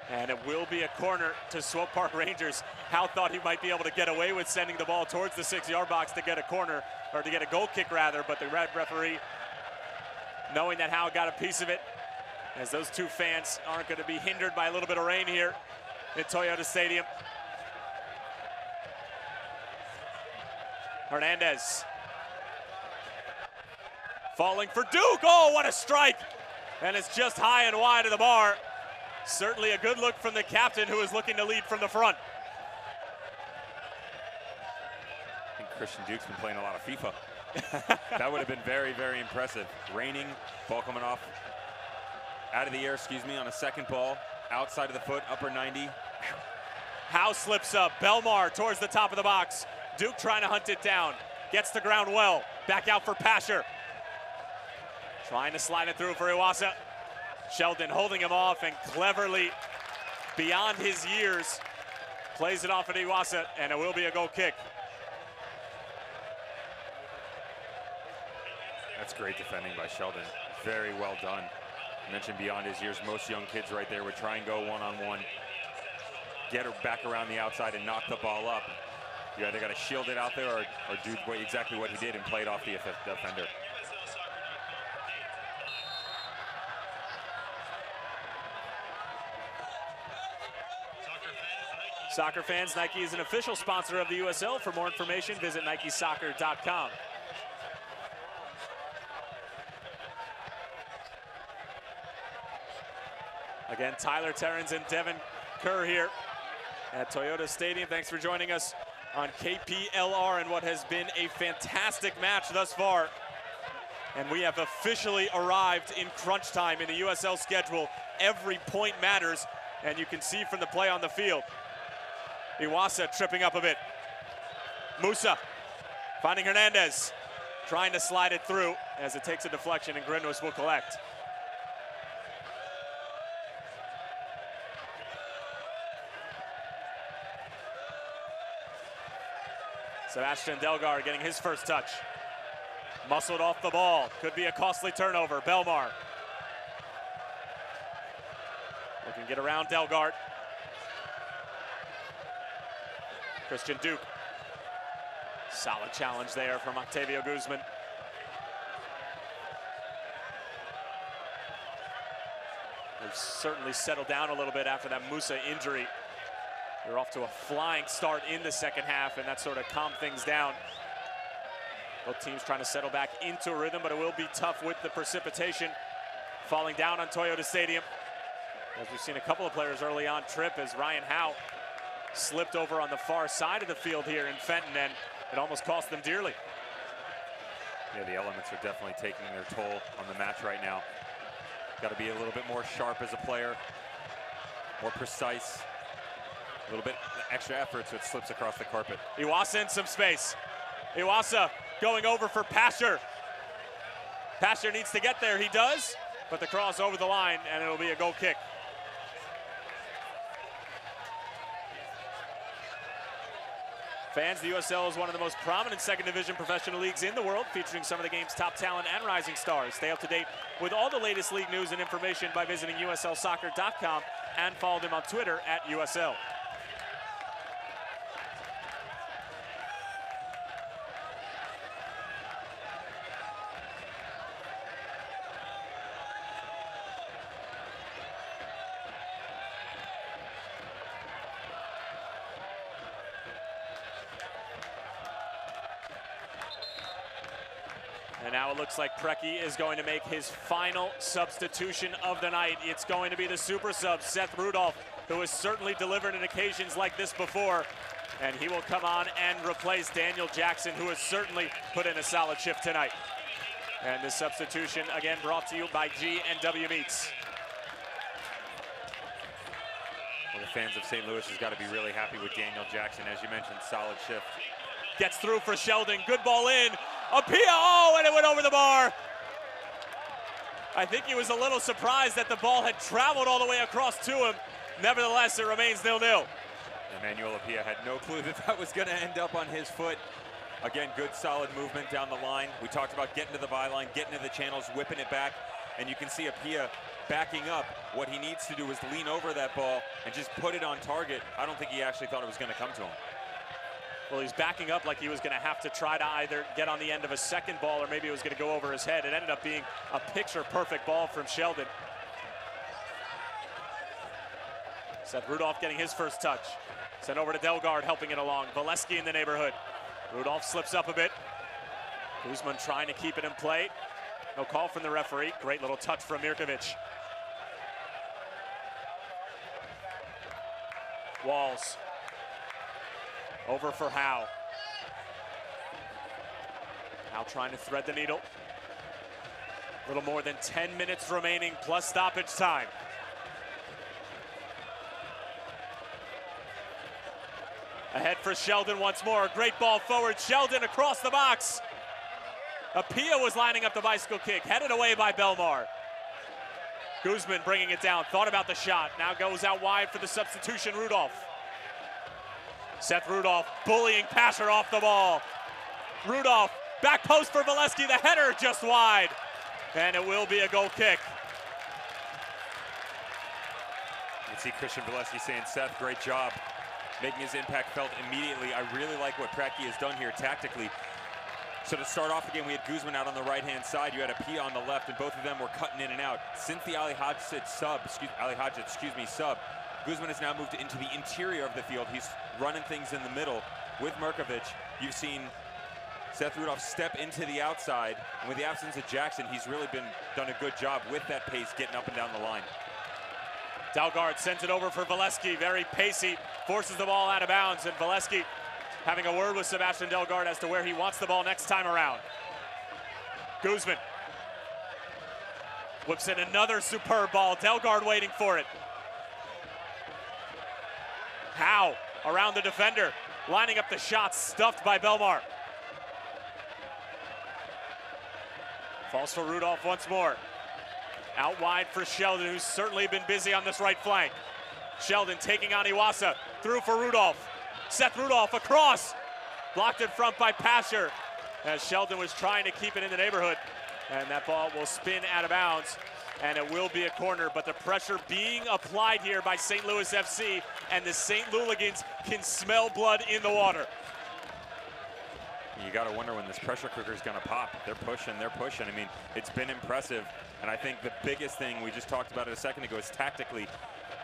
S1: And it will be a corner to Swope Park Rangers. Howe thought he might be able to get away with sending the ball towards the 6-yard box to get a corner, or to get a goal kick rather, but the red referee, knowing that Howe got a piece of it, as those two fans aren't going to be hindered by a little bit of rain here at Toyota Stadium. Hernandez. Falling for Duke. Oh, what a strike. And it's just high and wide of the bar. Certainly a good look from the captain, who is looking to lead from the front.
S2: I think Christian Duke's been playing a lot of FIFA. That would have been very, very impressive. Raining, ball coming off out of the air, on a second ball, outside of the foot, upper 90.
S1: Howe slips up, Belmar towards the top of the box. Duke trying to hunt it down, gets the ground well. Back out for Pasher. Trying to slide it through for Iwasa. Sheldon holding him off and cleverly, beyond his years, plays it off at Iwasa, and it will be a goal kick.
S2: That's great defending by Sheldon. Very well done. I mentioned beyond his years, most young kids right there would try and go one-on-one, get her back around the outside and knock the ball up. You either got to shield it out there or do exactly what he did and play it off the defender.
S1: Soccer fans, Nike is an official sponsor of the USL. For more information, visit NikeSoccer.com. Again, Tyler Terrens and Devin Kerr here at Toyota Stadium. Thanks for joining us on KPLR in what has been a fantastic match thus far. And we have officially arrived in crunch time in the USL schedule. Every point matters, and you can see from the play on the field. Iwasa tripping up a bit. Musa finding Hernandez, trying to slide it through as it takes a deflection, and Grinwis will collect. Sebastian Delgard getting his first touch. Muscled off the ball. Could be a costly turnover. Belmar looking to get around Delgard. Christian Duke. Solid challenge there from Octavio Guzman. They've certainly settled down a little bit after that Musa injury. They're off to a flying start in the second half, and that sort of calmed things down. Both teams trying to settle back into a rhythm, but it will be tough with the precipitation falling down on Toyota Stadium. As we've seen a couple of players early on trip as Ryan Howe slipped over on the far side of the field here in Fenton, and it almost cost them dearly.
S2: Yeah, the elements are definitely taking their toll on the match right now. Got to be a little bit more sharp as a player, more precise, a little bit extra effort so it slips across the carpet.
S1: Iwasa in some space. Iwasa going over for Pasher. Pasher needs to get there, he does, but the cross over the line, and it'll be a goal kick. Fans, the USL is one of the most prominent second division professional leagues in the world, featuring some of the game's top talent and rising stars. Stay up to date with all the latest league news and information by visiting USLsoccer.com and follow them on Twitter at USL. And now it looks like Preki is going to make his final substitution of the night. It's going to be the super sub, Seth Rudolph, who has certainly delivered in occasions like this before. And he will come on and replace Daniel Jackson, who has certainly put in a solid shift tonight. And this substitution, again, brought to you by G&W Meats.
S2: Well, the fans of St. Louis has got to be really happy with Daniel Jackson. As you mentioned, solid shift.
S1: Gets through for Sheldon, good ball in. Apia, oh, and it went over the bar. I think he was a little surprised that the ball had traveled all the way across to him. Nevertheless, it remains 0-0.
S2: Emmanuel Apia had no clue that that was going to end up on his foot. Again, good solid movement down the line. We talked about getting to the byline, getting to the channels, whipping it back, and you can see Apia backing up. What he needs to do is lean over that ball and just put it on target. I don't think he actually thought it was going to come to him.
S1: Well, he's backing up like he was going to have to try to either get on the end of a second ball or maybe it was going to go over his head. It ended up being a picture-perfect ball from Sheldon. Seth Rudolph getting his first touch. Sent over to Delgard, helping it along. Valesky in the neighborhood. Rudolph slips up a bit. Guzman trying to keep it in play. No call from the referee. Great little touch from Mirkovic. Walls. Over for Howe. Howe trying to thread the needle. A little more than 10 minutes remaining plus stoppage time. Ahead for Sheldon once more. Great ball forward. Sheldon across the box. Apia was lining up the bicycle kick. Headed away by Belmar. Guzman bringing it down. Thought about the shot. Now goes out wide for the substitution, Rudolph. Seth Rudolph bullying Pasher off the ball. Rudolph, back post for Valesky, the header just wide. And it will be a goal kick.
S2: You can see Christian Valesky saying, Seth, great job, making his impact felt immediately. I really like what Preki has done here tactically. So to start off again, we had Guzman out on the right-hand side. You had Apia on the left, and both of them were cutting in and out. Since the Ali Hadjit sub, Guzman has now moved into the interior of the field. He's running things in the middle with Mirkovic. You've seen Seth Rudolph step into the outside, and with the absence of Jackson, he's really done a good job with that pace getting up and down the line.
S1: Delgard sends it over for Valesky, very pacey, forces the ball out of bounds, and Valesky having a word with Sebastian Delgard as to where he wants the ball next time around. Guzman Whips in another superb ball. Delgard waiting for it. Howe around the defender, lining up the shots, stuffed by Belmar. Falls for Rudolph once more. Out wide for Sheldon, who's certainly been busy on this right flank. Sheldon taking on Iwasa, through for Rudolph. Seth Rudolph across, blocked in front by Pasher, as Sheldon was trying to keep it in the neighborhood. And that ball will spin out of bounds, and it will be a corner, but the pressure being applied here by St. Louis FC, and the St. Louligans can smell blood in the water.
S2: You got to wonder when this pressure cooker is going to pop. They're pushing. I mean, it's been impressive. And I think the biggest thing, we just talked about it a second ago, is tactically.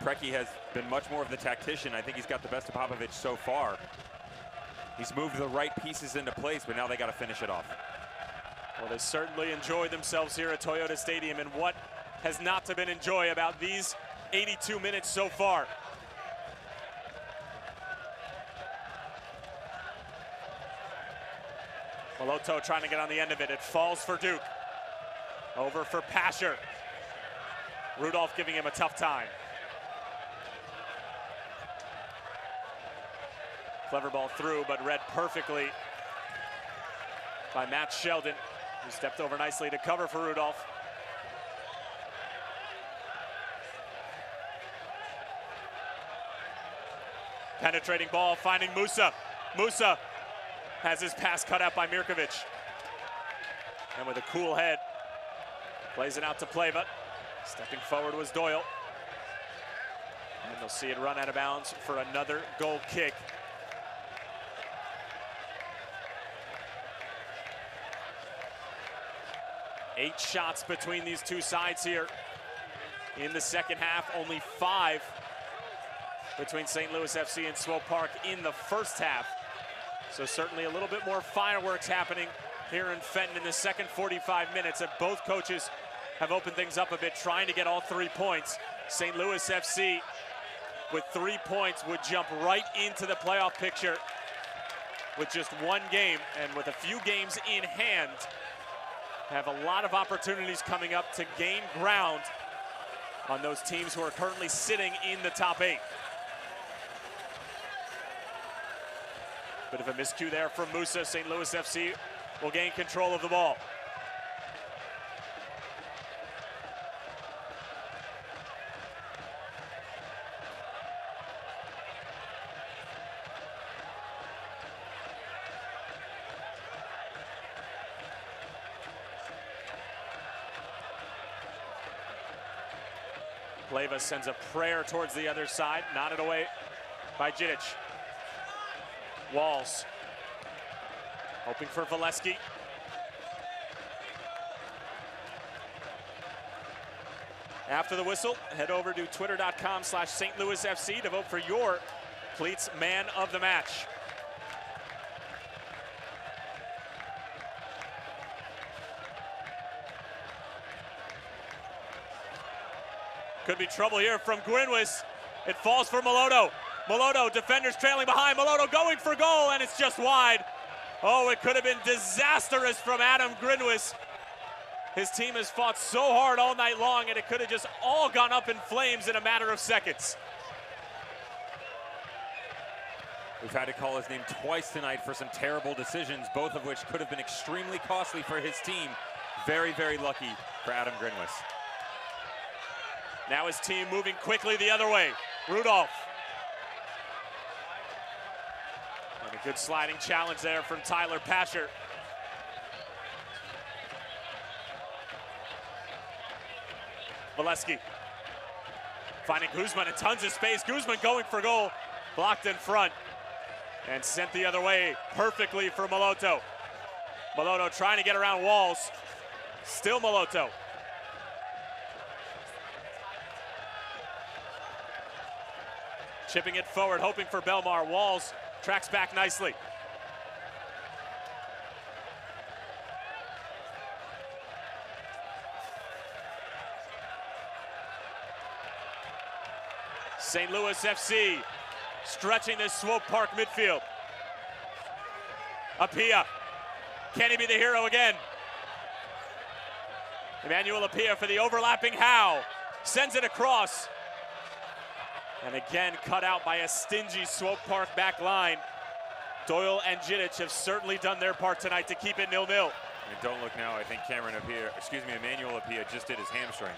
S2: Preki has been much more of the tactician. I think he's got the best of Popovich so far. He's moved the right pieces into place, but now they got to finish it off.
S1: Well, they certainly enjoy themselves here at Toyota Stadium, and what has not to been enjoy about these 82 minutes so far. Moloto trying to get on the end of it. It falls for Duke. Over for Pasher. Rudolph giving him a tough time. Clever ball through, but read perfectly by Matt Sheldon, who stepped over nicely to cover for Rudolph. Penetrating ball, finding Musa. Musa has his pass cut out by Mirkovic. And with a cool head, plays it out to Pleva. Stepping forward was Doyle. And they'll see it run out of bounds for another goal kick. Eight shots between these two sides here in the second half. Only 5 between St. Louis FC and Swope Park in the first half. So certainly a little bit more fireworks happening here in Fenton in the second 45 minutes. And both coaches have opened things up a bit, trying to get all 3 points. St. Louis FC with 3 points would jump right into the playoff picture with just 1 game, and with a few games in hand, have a lot of opportunities coming up to gain ground on those teams who are currently sitting in the top 8. Bit of a miscue there from Musa. St. Louis FC will gain control of the ball. Pleva sends a prayer towards the other side, nodded away by Jidic. Walls, hoping for Valesky. After the whistle, head over to twitter.com/St. Louis FC to vote for your Cleats Man of the Match. Could be trouble here from Grinwis. It falls for Moloto. Moloto, defenders trailing behind. Moloto going for goal, and it's just wide. Oh, it could have been disastrous from Adam Grinwis. His team has fought so hard all night long, and it could have just all gone up in flames in a matter of seconds.
S2: We've had to call his name twice tonight for some terrible decisions, both of which could have been extremely costly for his team. Very, very lucky for Adam Grinwis.
S1: Now his team moving quickly the other way. Rudolph. And a good sliding challenge there from Tyler Pasher. Valesky finding Guzman in tons of space. Guzman going for goal. Blocked in front and sent the other way perfectly for Moloto. Moloto trying to get around Walls. Still Moloto. Chipping it forward, hoping for Belmar. Walls tracks back nicely. St. Louis FC stretching this Swope Park midfield. Apia, can he be the hero again? Emmanuel Appiah for the overlapping Howe. Sends it across. And again, cut out by a stingy Swope Park back line. Doyle and Jidic have certainly done their part tonight to keep it 0-0.
S2: And don't look now, I think Emmanuel Appiah just did his hamstring.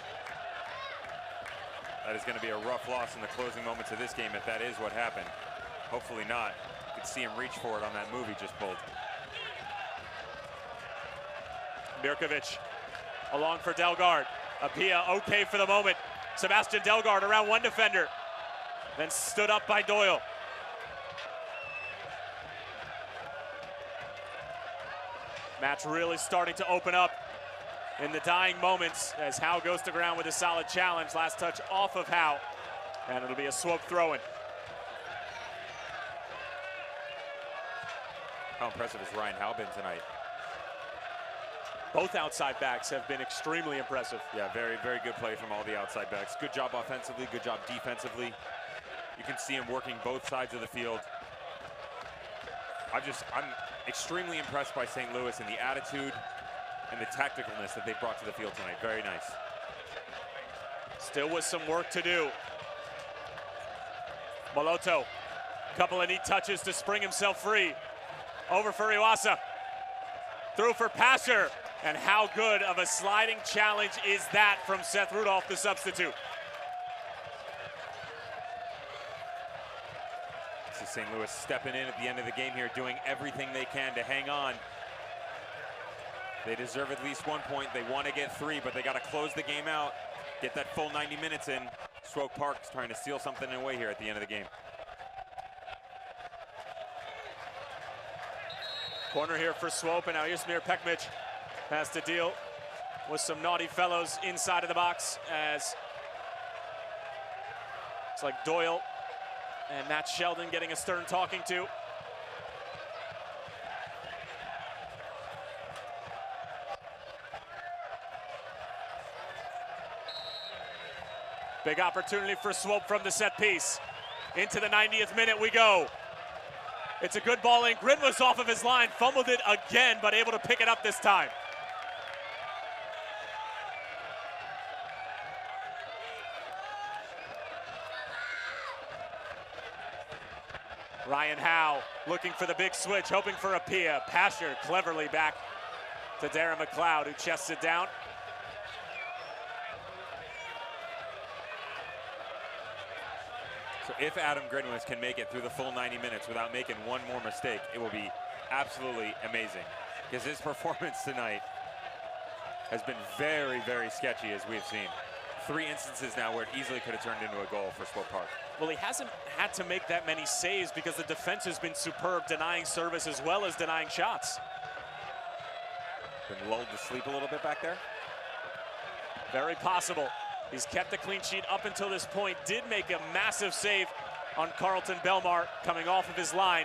S2: That is going to be a rough loss in the closing moments of this game if that is what happened. Hopefully not. You could see him reach for it on that move he just pulled.
S1: Mirkovic along for Delgard. Appiah okay for the moment. Sebastian Delgard around one defender. Then stood up by Doyle. Match really starting to open up in the dying moments as Howe goes to ground with a solid challenge. Last touch off of Howe, and it'll be a Swope throw-in.
S2: How impressive has Ryan Howe been tonight?
S1: Both outside backs have been extremely impressive.
S2: Yeah, very, very good play from all the outside backs. Good job offensively, good job defensively. You can see him working both sides of the field. I'm extremely impressed by St. Louis and the attitude and the tacticalness that they brought to the field tonight. Very nice.
S1: Still with some work to do. Moloto, couple of neat touches to spring himself free. Over for Iwasa. Through for Pasher. And how good of a sliding challenge is that from Seth Rudolph, the substitute?
S2: See St. Louis stepping in at the end of the game here, doing everything they can to hang on. They deserve at least 1 point. They want to get 3, but they got to close the game out, get that full 90 minutes in. Swope Park's trying to steal something away here at the end of the game.
S1: Corner here for Swope, and now Jasmir Pekmic has to deal with some naughty fellows inside of the box as it's like Doyle and Matt Sheldon getting a stern talking to. Big opportunity for Swope from the set piece. Into the 90th minute we go. It's a good ball in. Grin was off of his line, fumbled it again, but able to pick it up this time. Ryan Howe looking for the big switch, hoping for Appiah. Pasher cleverly back to Darren McLeod, who chests it down.
S2: So if Adam Grinwis can make it through the full 90 minutes without making one more mistake, it will be absolutely amazing. Because his performance tonight has been very, very sketchy, as we've seen. 3 instances now where it easily could have turned into a goal for Swope Park.
S1: Well, he hasn't had to make that many saves because the defense has been superb, denying service as well as denying shots.
S2: Been lulled to sleep a little bit back there.
S1: Very possible. He's kept the clean sheet up until this point. Did make a massive save on Carlton Belmar coming off of his line.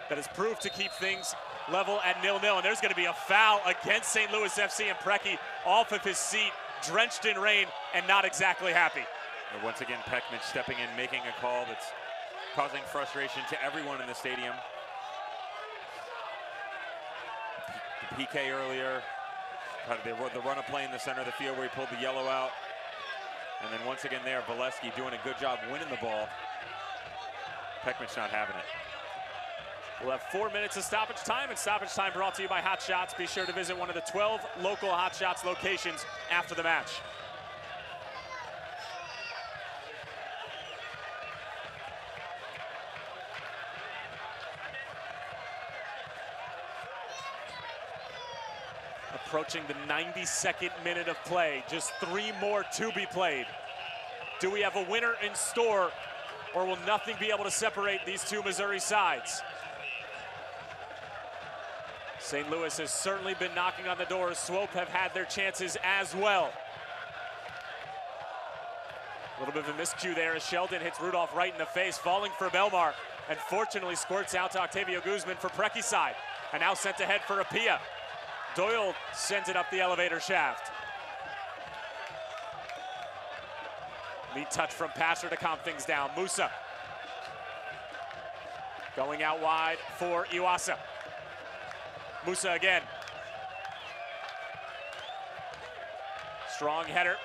S1: That has proved to keep things level at 0-0. And there's going to be a foul against St. Louis FC, and Preki off of his seat, drenched in rain and not exactly happy.
S2: And once again, Pekmic stepping in, making a call that's causing frustration to everyone in the stadium. The PK earlier, the run of play in the center of the field where he pulled the yellow out. And then once again there, Valesky doing a good job winning the ball. Pekmic not having it.
S1: We'll have 4 minutes of stoppage time, and stoppage time brought to you by Hot Shots. Be sure to visit one of the 12 local Hot Shots locations after the match. Approaching the 92nd minute of play, just 3 more to be played. Do we have a winner in store, or will nothing be able to separate these two Missouri sides? St. Louis has certainly been knocking on the door. Swope have had their chances as well. A little bit of a miscue there as Sheldon hits Rudolph right in the face, falling for Belmar, and fortunately squirts out to Octavio Guzman for Preki's side, and now sent ahead for Appiah. Doyle sends it up the elevator shaft. Neat touch from Passer to calm things down. Musa going out wide for Iwasa. Musa again. Strong header.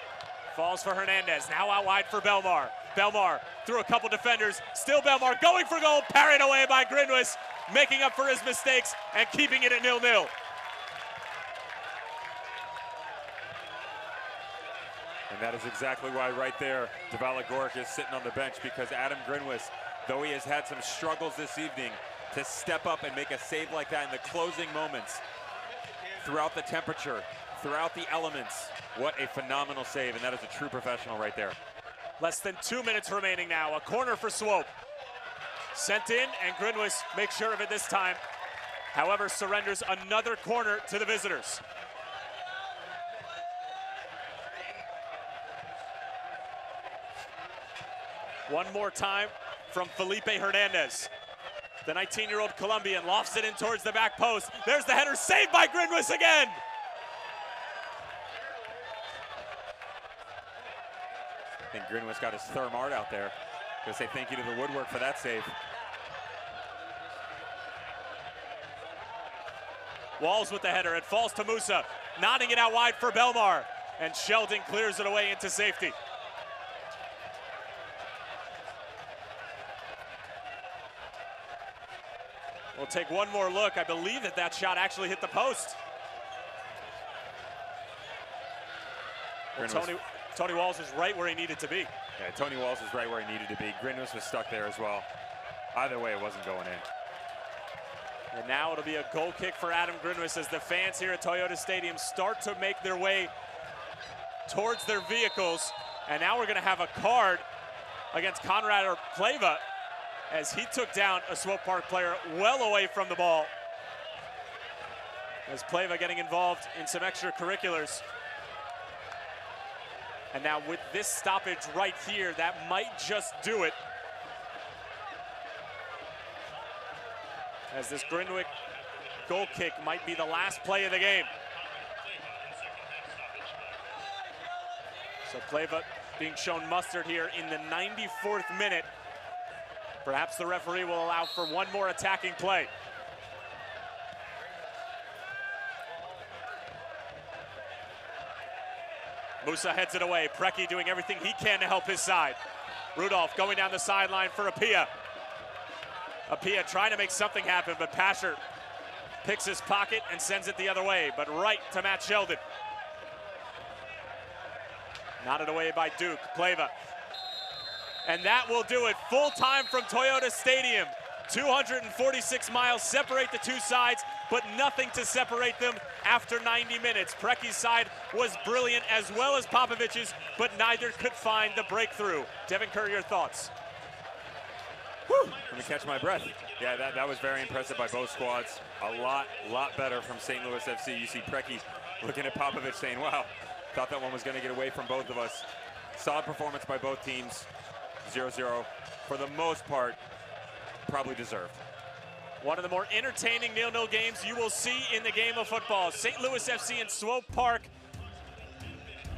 S1: Falls for Hernandez. Now out wide for Belmar. Belmar through a couple defenders. Still Belmar going for goal. Parried away by Grinwis, making up for his mistakes and keeping it at 0-0.
S2: And that is exactly why right there, Devala Goric is sitting on the bench, because Adam Grinwis, though he has had some struggles this evening, to step up and make a save like that in the closing moments, throughout the temperature, throughout the elements, what a phenomenal save, and that is a true professional right there.
S1: Less than 2 minutes remaining now. A corner for Swope. Sent in, and Grinwis makes sure of it this time. However, surrenders another corner to the visitors. One more time from Felipe Hernandez. The 19-year-old Colombian lofts it in towards the back post. There's the header, saved by Grinwis again.
S2: I think Grinwis got his Thermart out there. Gonna say thank you to the woodwork for that save.
S1: Walls with the header. It falls to Musa, nodding it out wide for Belmar, and Sheldon clears it away into safety. We'll take one more look. I believe that shot actually hit the post. Well, Tony Walls is right where he needed to be.
S2: Yeah, Tony Walls was right where he needed to be. Grinwis was stuck there as well. Either way, it wasn't going in.
S1: And now it'll be a goal kick for Adam Grinwis as the fans here at Toyota Stadium start to make their way towards their vehicles. And now we're going to have a card against Conrad Pleva as he took down a Swope Park player well away from the ball. As Pleva getting involved in some extracurriculars. And now with this stoppage right here, that might just do it. As this Grinwick goal kick might be the last play of the game. So Pleva being shown mustard here in the 94th minute. Perhaps the referee will allow for one more attacking play. Musa heads it away. Preki doing everything he can to help his side. Rudolph going down the sideline for Apia. Apia trying to make something happen, but Pasher picks his pocket and sends it the other way, but right to Matt Sheldon. Knotted away by Duke. Pleva. And that will do it. Full time from Toyota Stadium. 246 miles separate the two sides, but nothing to separate them after 90 minutes. Preki's side was brilliant as well as Popovic's, but neither could find the breakthrough. Devin Kerr, your thoughts?
S2: Whew. Let me catch my breath. Yeah, that was very impressive by both squads. A lot better from St. Louis FC. You see Preki looking at Popovic saying, wow, thought that one was going to get away from both of us. Solid performance by both teams. 0-0 for the most part, probably deserved.
S1: One of the more entertaining 0-0 games you will see in the game of football. St. Louis FC and Swope Park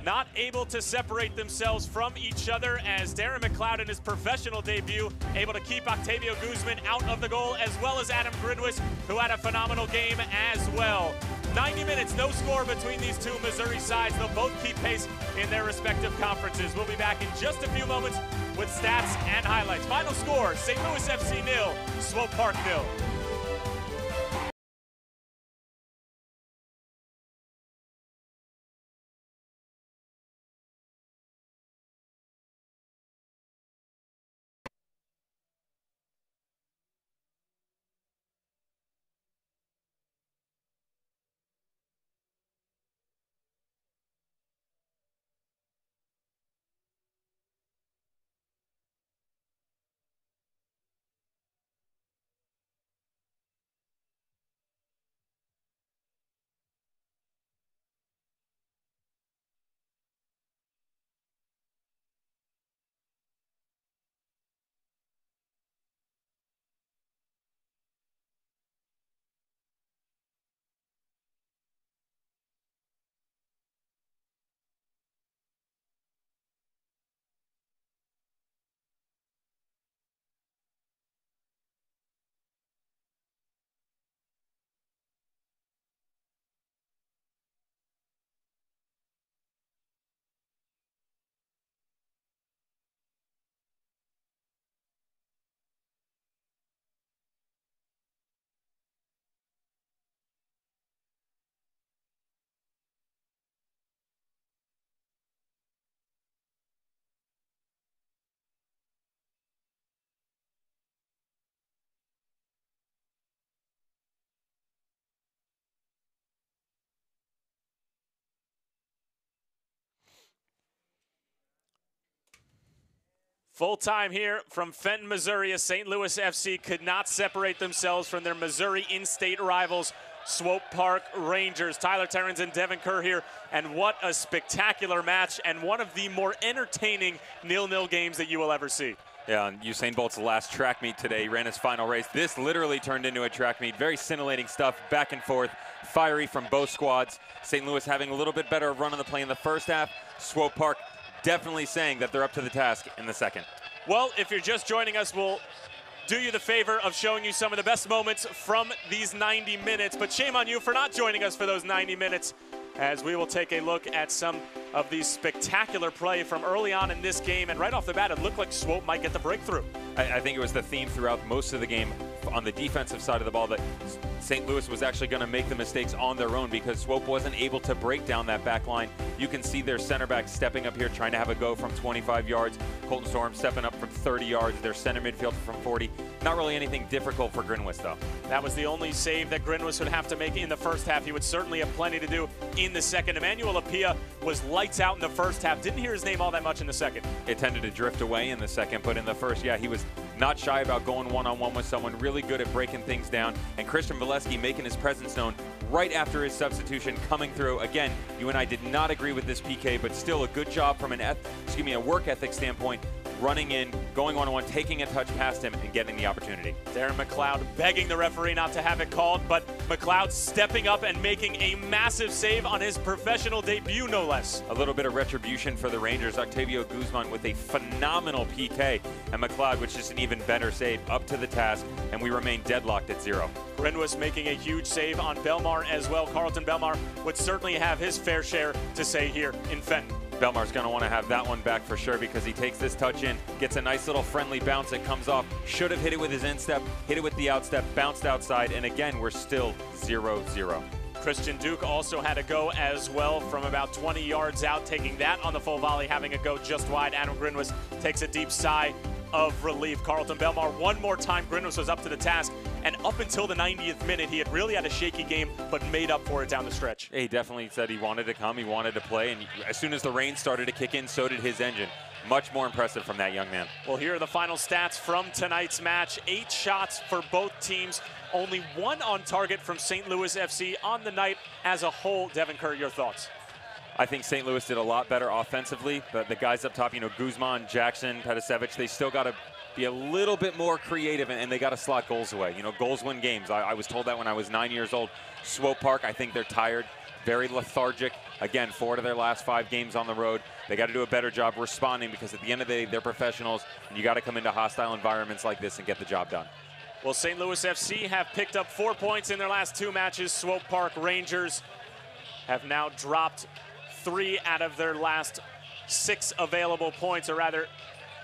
S1: not able to separate themselves from each other as Darren McLeod in his professional debut able to keep Octavio Guzman out of the goal, as well as Adam Grinwis, who had a phenomenal game as well. 90 minutes, no score between these two Missouri sides. They'll both keep pace in their respective conferences. We'll be back in just a few moments with stats and highlights. Final score, St. Louis FC 0, Swope Park 0. Full time here from Fenton, Missouri, as St. Louis FC could not separate themselves from their Missouri in-state rivals, Swope Park Rangers. Tyler Terrence and Devin Kerr here, and what a spectacular match and one of the more entertaining 0-0 games that you will ever see.
S2: Yeah, and Usain Bolt's last track meet today. He ran his final race. This literally turned into a track meet. Very scintillating stuff, back and forth, fiery from both squads. St. Louis having a little bit better run on the play in the first half. Swope Park definitely saying that they're up to the task in the second.
S1: Well, if you're just joining us, we'll do you the favor of showing you some of the best moments from these 90 minutes. But shame on you for not joining us for those 90 minutes, as we will take a look at some of the spectacular play from early on in this game. And right off the bat, it looked like Swope might get the breakthrough.
S2: I think it was the theme throughout most of the game on the defensive side of the ball that St. Louis was actually going to make the mistakes on their own because Swope wasn't able to break down that back line. You can see their center back stepping up here, trying to have a go from 25 yards. Colton Storm stepping up from 30 yards. Their center midfield from 40. Not really anything difficult for Grinwis, though.
S1: That was the only save that Grinwis would have to make in the first half. He would certainly have plenty to do in the second. Emmanuel Apia was lights out in the first half. Didn't hear his name all that much in the second.
S2: It tended to drift away in the second, but in the first, yeah, he was not shy about going one-on-one with someone, really good at breaking things down. And Christian Valesky making his presence known right after his substitution coming through. Again, you and I did not agree with this PK, but still a good job from a work ethic standpoint, running in, going one-on-one, taking a touch past him, and getting the opportunity.
S1: Darren McLeod begging the referee not to have it called, but McLeod stepping up and making a massive save on his professional debut, no less.
S2: A little bit of retribution for the Rangers. Octavio Guzman with a phenomenal PK, and McLeod with just an even better save, up to the task, and we remain deadlocked at 0.
S1: Grinwis making a huge save on Belmar as well. Carlton Belmar would certainly have his fair share to say here in Fenton.
S2: Belmar's going to want to have that one back for sure because he takes this touch in, gets a nice little friendly bounce that comes off, should have hit it with his instep, hit it with the outstep, bounced outside, and again, we're still 0-0.
S1: Christian Duke also had a go as well from about 20 yards out, taking that on the full volley, having a go just wide. Adam Grinwis takes a deep sigh of relief. Carlton Belmar one more time. Grinwis was up to the task, and up until the 90th minute, he had really had a shaky game, but made up for it down the stretch.
S2: He definitely said he wanted to come, he wanted to play, and as soon as the rain started to kick in, so did his engine. Much more impressive from that young man.
S1: Well, here are the final stats from tonight's match. 8 shots for both teams, only 1 on target from St. Louis FC on the night as a whole. Devin Kerr, your thoughts?
S2: I think St. Louis did a lot better offensively, but the guys up top, Guzman, Jackson, Pedasevich, they still got to be a little bit more creative, and they got to slot goals away. Goals win games. I was told that when I was 9 years old. Swope Park, I think they're tired, very lethargic. Again, 4 out of their last 5 games on the road. They got to do a better job responding because at the end of the day, they're professionals, and you got to come into hostile environments like this and get the job done.
S1: Well, St. Louis FC have picked up 4 points in their last 2 matches. Swope Park Rangers have now dropped 3 out of their last 6 available points, or rather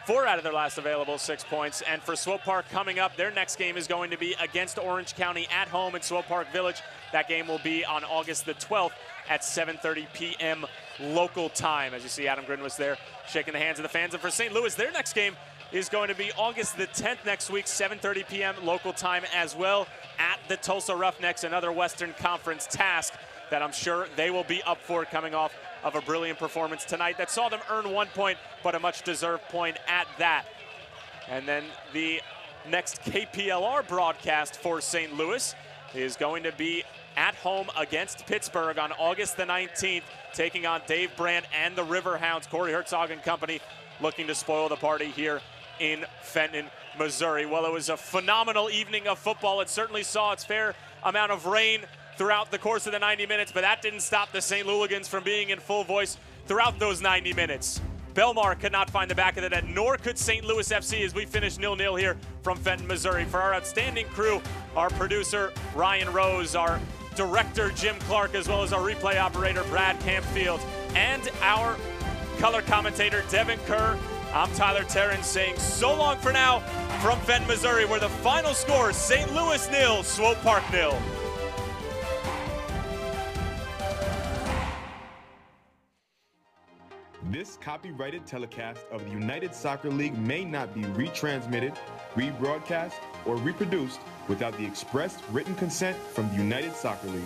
S1: 4 out of their last available 6 points. And for Swope Park coming up, their next game is going to be against Orange County at home in Swope Park Village. That game will be on August the 12th at 7:30 p.m. local time. As you see Adam Grinwis there shaking the hands of the fans. And for St. Louis, their next game is going to be August the 10th next week, 7:30 p.m. local time as well, at the Tulsa Roughnecks, another Western Conference task that I'm sure they will be up for, coming off of a brilliant performance tonight that saw them earn 1 point, but a much-deserved point at that. And then the next KPLR broadcast for St. Louis is going to be at home against Pittsburgh on August the 19th, taking on Dave Brandt and the Riverhounds. Corey Herzog and company looking to spoil the party here in Fenton, Missouri. Well, it was a phenomenal evening of football. It certainly saw its fair amount of rain throughout the course of the 90 minutes, but that didn't stop the St. Louligans from being in full voice throughout those 90 minutes. Belmar could not find the back of the net, nor could St. Louis FC, as we finish 0-0 here from Fenton, Missouri. For our outstanding crew, our producer, Ryan Rose, our director, Jim Clark, as well as our replay operator, Brad Campfield, and our color commentator, Devin Kerr, I'm Tyler Terrence saying so long for now from Fenton, Missouri, where the final score is St. Louis 0, Swope Park 0.
S19: This copyrighted telecast of the United Soccer League may not be retransmitted, rebroadcast, or reproduced without the express written consent from the United Soccer League.